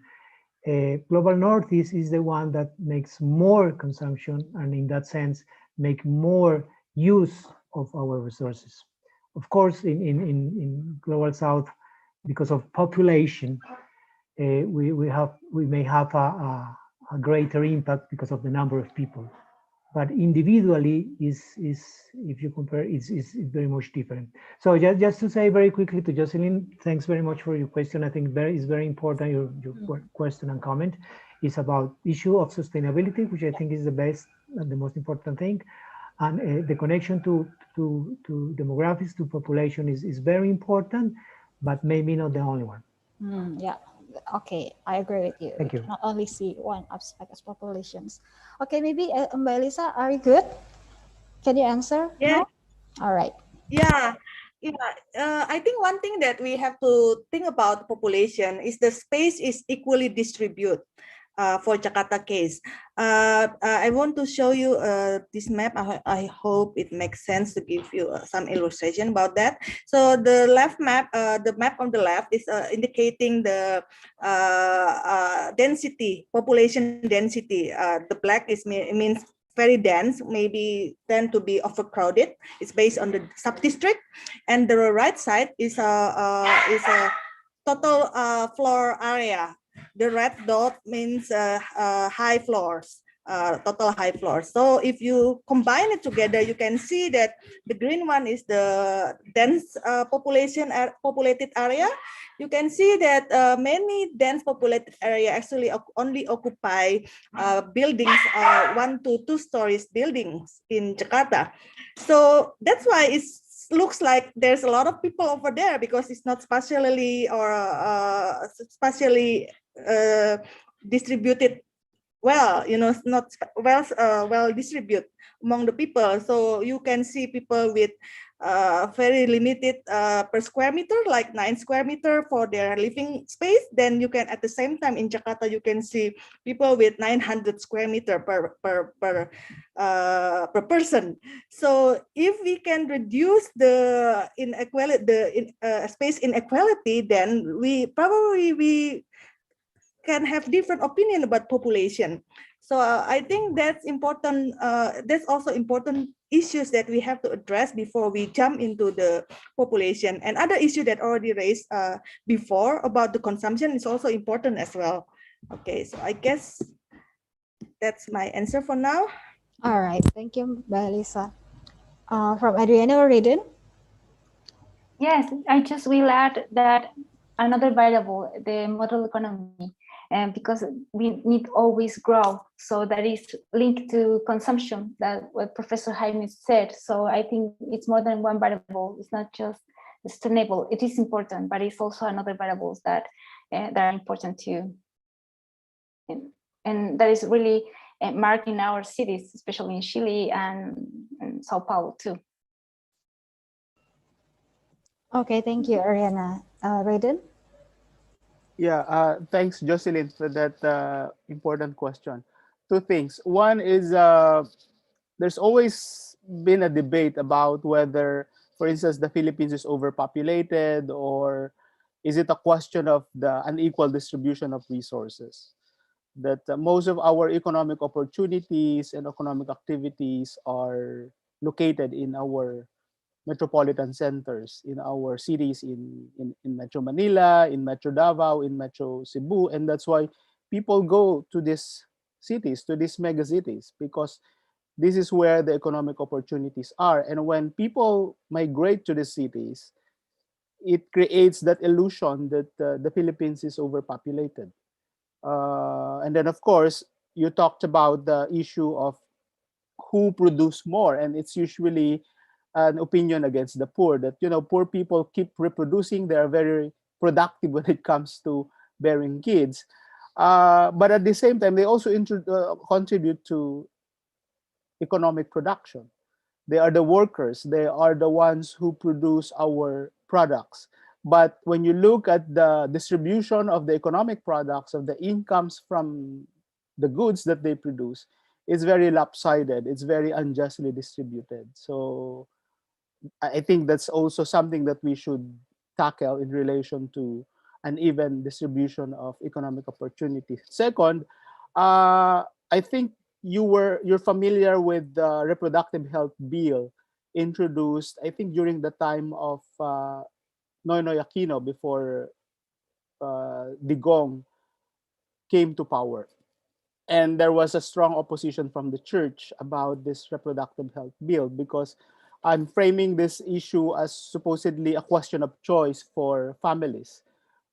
Global North is the one that makes more consumption, and in that sense, make more use of our resources. Of course, in Global South, because of population, we may have a greater impact because of the number of people. But individually, is if you compare, is very much different. So just to say very quickly to Jocelyn, thanks very much for your question. I think it's very important, your question and comment is about issue of sustainability, which I think is the best and the most important thing. And the connection to demographics, to population is very important, but maybe not the only one. Yeah. Okay, I agree with you. Thank We you. cannot only see one aspect as populations. Okay, maybe Mbak Elisa, are you good? Can you answer? Yeah. No? All right. Yeah, I think one thing that we have to think about population is the space is equally distributed. For Jakarta case, I want to show you this map. I hope it makes sense to give you some illustration about that. So the left map, the map on the left is indicating the density, population density. The black means very dense, maybe tend to be overcrowded. It's based on the sub-district, and the right side is a total floor area. The red dot means high floors, total high floors. So if you combine it together, you can see that the green one is the dense populated area. You can see that many dense populated area actually only occupy buildings, 1 to 2 stories buildings in Jakarta. So that's why it looks like there's a lot of people over there, because it's not spatially or spatially distributed well, not well distributed among the people. So you can see people with very limited per square meter, like 9 square meter for their living space. Then you can, at the same time in Jakarta, you can see people with 900 square meter per person. So if we can reduce the inequality, space inequality, then we can have different opinion about population. So I think that's important. That's also important issues that we have to address before we jump into the population. And other issue that already raised before about the consumption is also important as well. Okay, so I guess that's my answer for now. All right. Thank you, Mbak Elisa. From Adriana or Raiden? Yes, I just will add that another variable, the model economy, because we need always growth. So that is linked to consumption, that what Professor Jaime said. So I think it's more than one variable. It's not just sustainable. It is important, but it's also another variables that are important too. And that is really marked in our cities, especially in Chile and Sao Paulo too. Okay, thank you, Ariana. Raiden? Yeah, thanks, Jocelyn, for that important question. Two things. One is there's always been a debate about whether, for instance, the Philippines is overpopulated, or is it a question of the unequal distribution of resources? That most of our economic opportunities and economic activities are located in our metropolitan centers, in our cities, in Metro Manila, in Metro Davao, in Metro Cebu. And that's why people go to these cities, to these mega cities, because this is where the economic opportunities are. And when people migrate to the cities, it creates that illusion that the Philippines is overpopulated. And then, of course, you talked about the issue of who produce more, and it's usually an opinion against the poor, that poor people keep reproducing. They are very productive when it comes to bearing kids, but at the same time they also contribute to economic production. They are the workers, they are the ones who produce our products. But when you look at the distribution of the economic products, of the incomes from the goods that they produce, it's very lopsided, it's very unjustly distributed. So I think that's also something that we should tackle in relation to an even distribution of economic opportunities. Second, I think you're familiar with the reproductive health bill introduced, I think, during the time of Noynoy Aquino, before Digong came to power. And there was a strong opposition from the church about this reproductive health bill, because I'm framing this issue as supposedly a question of choice for families,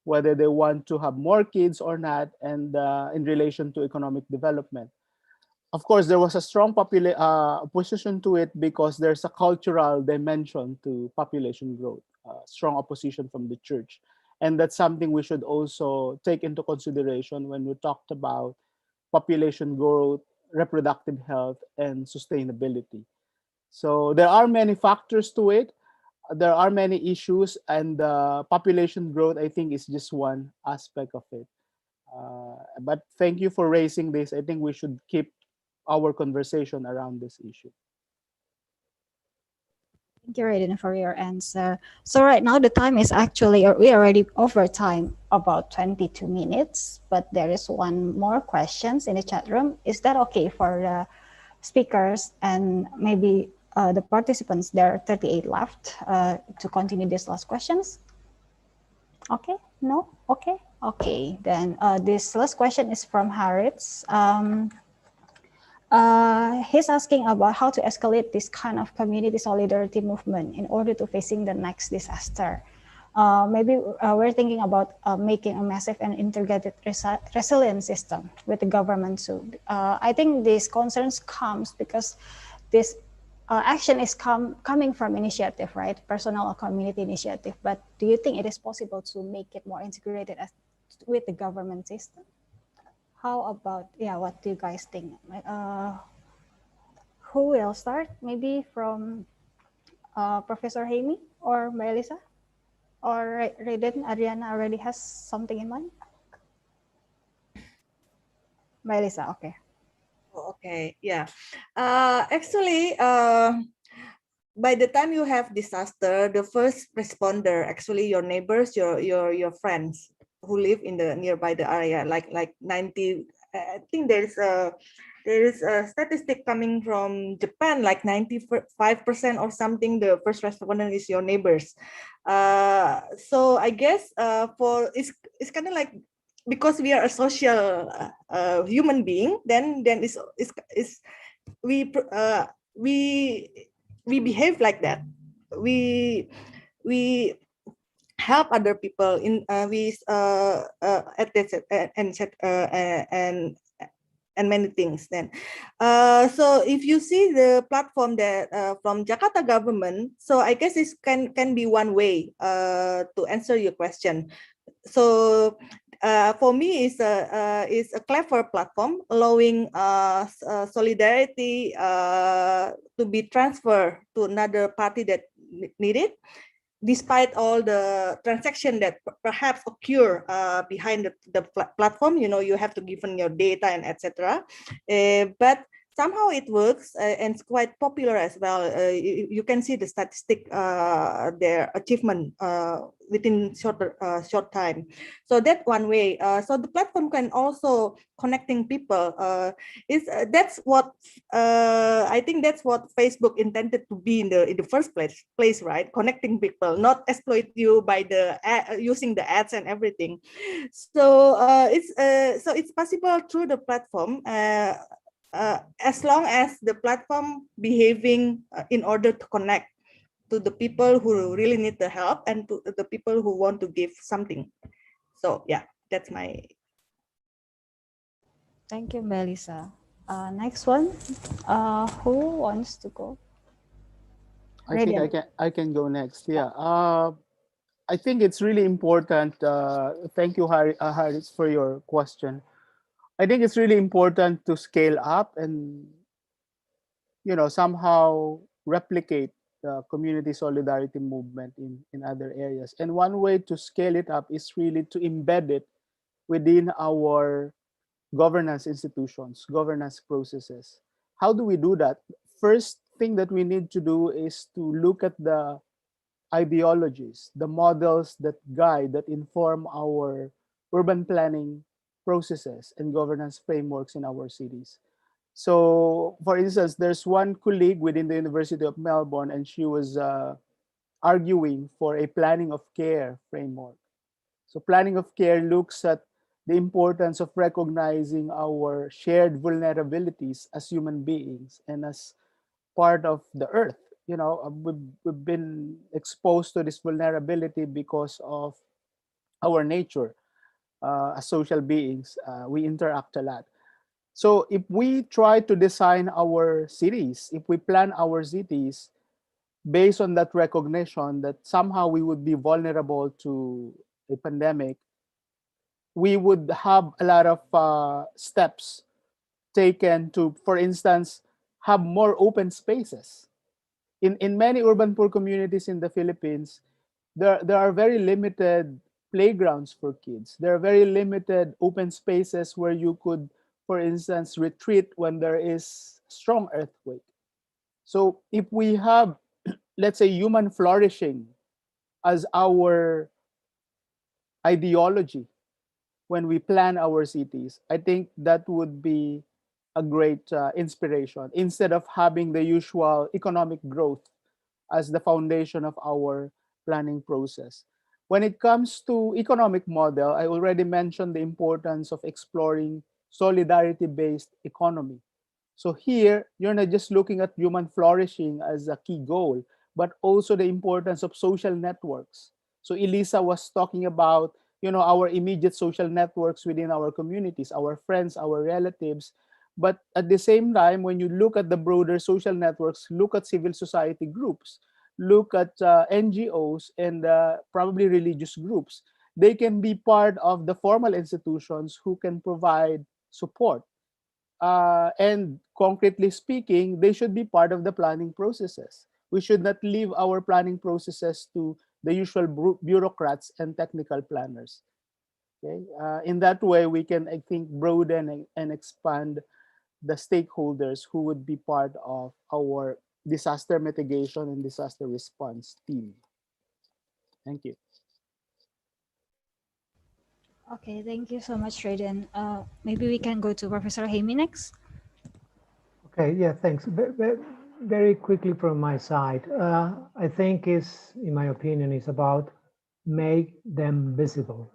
whether they want to have more kids or not, and in relation to economic development. Of course, there was a strong opposition to it because there's a cultural dimension to population growth, strong opposition from the church. And that's something we should also take into consideration when we talked about population growth, reproductive health, and sustainability. So there are many factors to it. There are many issues, and population growth, I think, is just one aspect of it. But thank you for raising this. I think we should keep our conversation around this issue. Thank you, Raiden, for your answer. So right now the time is actually, or we already over time about 22 minutes, but there is one more questions in the chat room. Is that okay for the speakers and maybe the participants? There are 38 left to continue these last questions. Okay, no, okay, okay. Then this last question is from Harris. He's asking about how to escalate this kind of community solidarity movement in order to facing the next disaster. Maybe we're thinking about making a massive and integrated resilience system with the government too. I think these concerns comes because this action is coming from initiative, right? Personal or community initiative. But do you think it is possible to make it more integrated with the government system? How about, yeah, what do you guys think? Who will start? Maybe from Professor Hamey or Melissa? Or Raiden, Adriana already has something in mind? Melissa, okay. Okay, yeah. Actually, by the time you have disaster, the first responder, actually your neighbors, your friends who live in the nearby the area, like 90. I think there is a statistic coming from Japan, like 95% or something. The first responder is your neighbors. So I guess for it's kind of like, because we are a social human being, then it's we behave like that. We help other people in and many things. Then so if you see the platform that from Jakarta government, so I guess this can be one way to answer your question. So for me, is a clever platform allowing solidarity to be transferred to another party that need it, despite all the transaction that perhaps occur behind the platform. You have to give in your data and etc. But somehow it works, and it's quite popular as well. You can see the statistic, their achievement within short time. So that one way. So the platform can also connecting people. That's what I think that's what Facebook intended to be in the first place, right? Connecting people, not exploit you by the using the ads and everything. So it's possible through the platform. As long as the platform behaving in order to connect to the people who really need the help and to the people who want to give something. So yeah, that's my. Thank you, Melissa. Next one, who wants to go? I think Radiant. I can go next. Yeah. I think it's really important. Thank you, Harris, for your question. I think it's really important to scale up and somehow replicate the community solidarity movement in other areas. And one way to scale it up is really to embed it within our governance institutions, governance processes. How do we do that? First thing that we need to do is to look at the ideologies, the models that guide, that inform our urban planning processes and governance frameworks in our cities. So, for instance, there's one colleague within the University of Melbourne, and she was arguing for a planning of care framework. So, planning of care looks at the importance of recognizing our shared vulnerabilities as human beings and as part of the earth. We've been exposed to this vulnerability because of our nature as social beings. We interact a lot. So if we try to design our cities, if we plan our cities based on that recognition that somehow we would be vulnerable to a pandemic, we would have a lot of steps taken to, for instance, have more open spaces. In many urban poor communities in the Philippines, there are very limited playgrounds for kids. There are very limited open spaces where you could, for instance, retreat when there is strong earthquake. So if we have, let's say, human flourishing as our ideology when we plan our cities, I think that would be a great inspiration instead of having the usual economic growth as the foundation of our planning process. When it comes to economic model, I already mentioned the importance of exploring solidarity-based economy. So here, you're not just looking at human flourishing as a key goal, but also the importance of social networks. So Elisa was talking about, our immediate social networks within our communities, our friends, our relatives. But at the same time, when you look at the broader social networks, look at civil society groups, look at NGOs and probably religious groups. They can be part of the formal institutions who can provide support. And concretely speaking, they should be part of the planning processes. We should not leave our planning processes to the usual bureaucrats and technical planners. Okay? In that way, we can, I think, broaden and expand the stakeholders who would be part of our disaster mitigation and disaster response team. Thank you. Okay, thank you so much, Raiden. Maybe we can go to Professor Hamey next. Okay, yeah, thanks. Very quickly from my side, I think in my opinion, is about make them visible.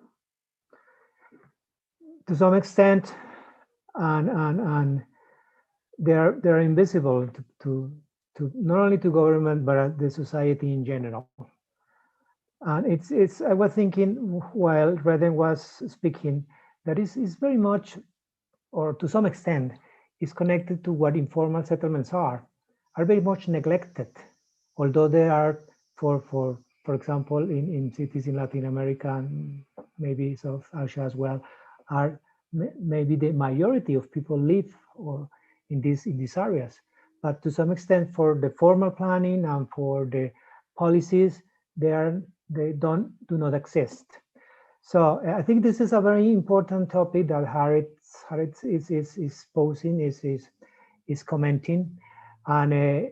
To some extent, and they're invisible to not only to government but the society in general. And it's I was thinking while Reden was speaking that is very much, or to some extent, is connected to what informal settlements are very much neglected, although they are for example in cities in Latin America maybe South Asia as well, are maybe the majority of people live or in these areas. But to some extent, for the formal planning and for the policies, they do not exist. So I think this is a very important topic that Harriet is posing, is commenting, and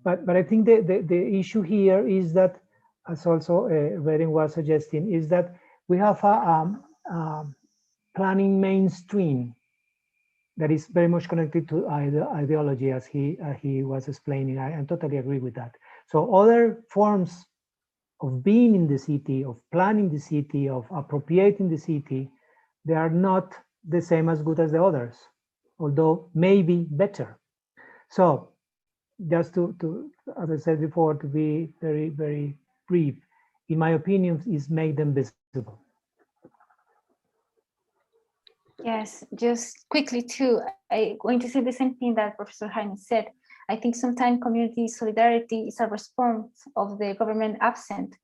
but I think the issue here is that, as also Redding was suggesting, is that we have a planning mainstream that is very much connected to ideology, as he was explaining. I totally agree with that. So other forms of being in the city, of planning the city, of appropriating the city, they are not the same as good as the others, although maybe better. So just to as I said before, to be very, very brief, in my opinion, is make them visible. Yes, just quickly too, I'm going to say the same thing that Professor Jaime said. I think sometimes community solidarity is a response of the government absent.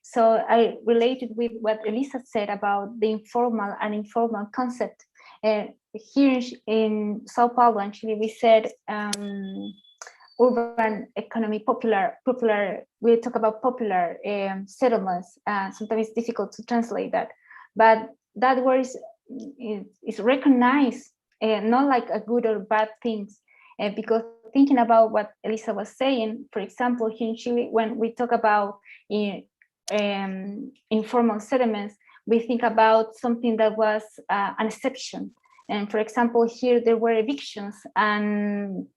So I related with what Elisa said about the informal and informal concept. Here in Sao Paulo and Chile, we said urban economy, popular. We talk about popular settlements. Sometimes it's difficult to translate that, but that word is recognized, not like a good or bad things, because thinking about what Elisa was saying, for example, here in Chile, when we talk about informal settlements, we think about something that was an exception. And for example, here there were evictions and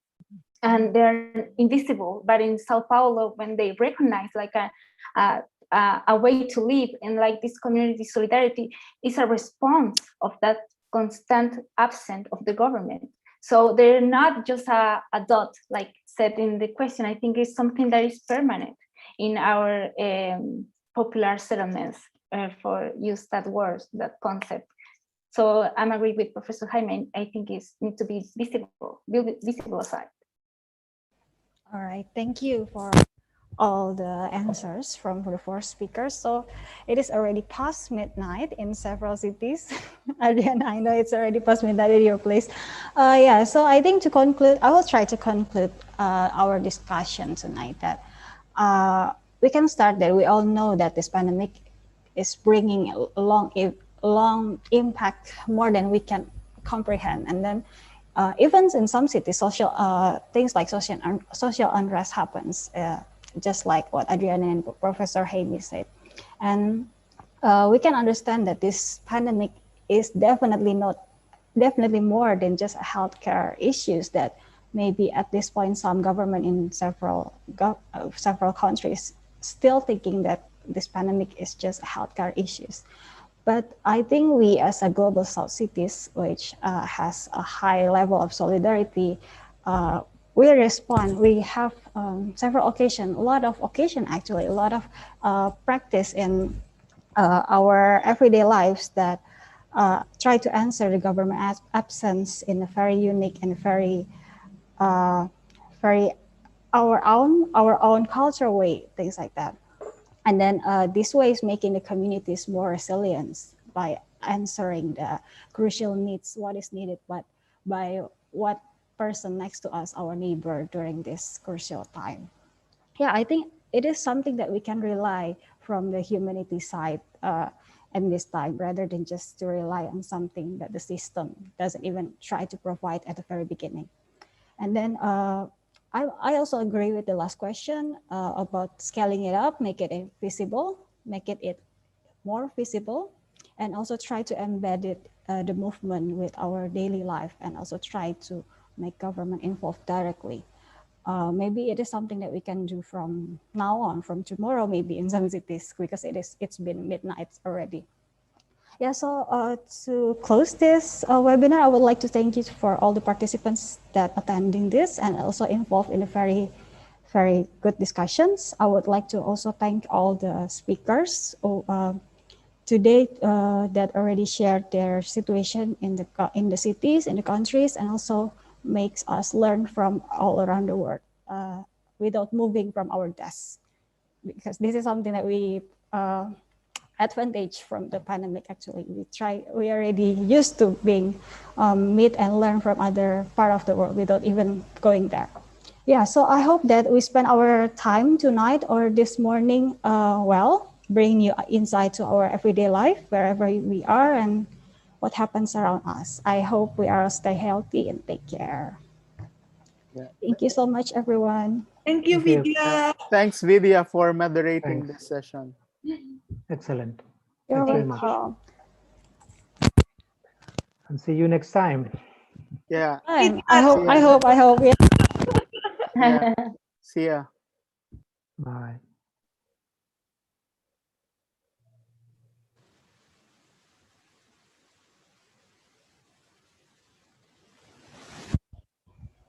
they're invisible, but in Sao Paulo, when they recognize like a way to live and like this community solidarity is a response of that constant absence of the government. So they're not just a dot, like said in the question. I think it's something that is permanent in our popular settlements, for use that word, that concept. So I'm agree with Professor Jaime. I think it needs to be visible aside. All right, thank you for all the answers from the four speakers. So it is already past midnight in several cities. Adriana, I know it's already past midnight in your place. Yeah, so I think to conclude, I will try to conclude our discussion tonight that we can start that we all know that this pandemic is bringing a long impact more than we can comprehend. And then even in some cities, social things like social unrest happens, just like what Adriana and Professor Jaime said. And we can understand that this pandemic is definitely more than just healthcare issues that maybe at this point some government in several countries still thinking that this pandemic is just healthcare issues. But I think we as a global South cities, which has a high level of solidarity, we respond. We have several occasions, a lot of practice in our everyday lives that try to answer the government absence in a very unique and very our own cultural way, things like that. And then this way is making the communities more resilient by answering the crucial needs, what is needed, but by what person next to us, our neighbor, during this crucial time. Yeah, I think it is something that we can rely from the humanity side in this time, rather than just to rely on something that the system doesn't even try to provide at the very beginning. And then I also agree with the last question about scaling it up, make it visible, make it more visible, and also try to embed it, the movement with our daily life, and also try to make government involved directly. Maybe it is something that we can do from now on, from tomorrow, maybe in some cities, because it's been midnight already. Yeah, so to close this webinar, I would like to thank you for all the participants that attending this and also involved in a very, very good discussions. I would like to also thank all the speakers today that already shared their situation in the cities, in the countries, and also makes us learn from all around the world without moving from our desks. Because this is something that we advantage from the pandemic. Actually, we already used to being meet and learn from other part of the world without even going there. Yeah, so I hope that we spend our time tonight or this morning well, bring you insight to our everyday life wherever we are and what happens around us. I hope we are stay healthy and take care. Yeah. Thank you so much, everyone. Thank you, Thank you. Vidya. Thanks, Vidya, for moderating Thanks. this session. Excellent. You're Thanks very much. welcome. And see you next time. Yeah. I See ya. hope. Yeah. Yeah. See ya. Bye.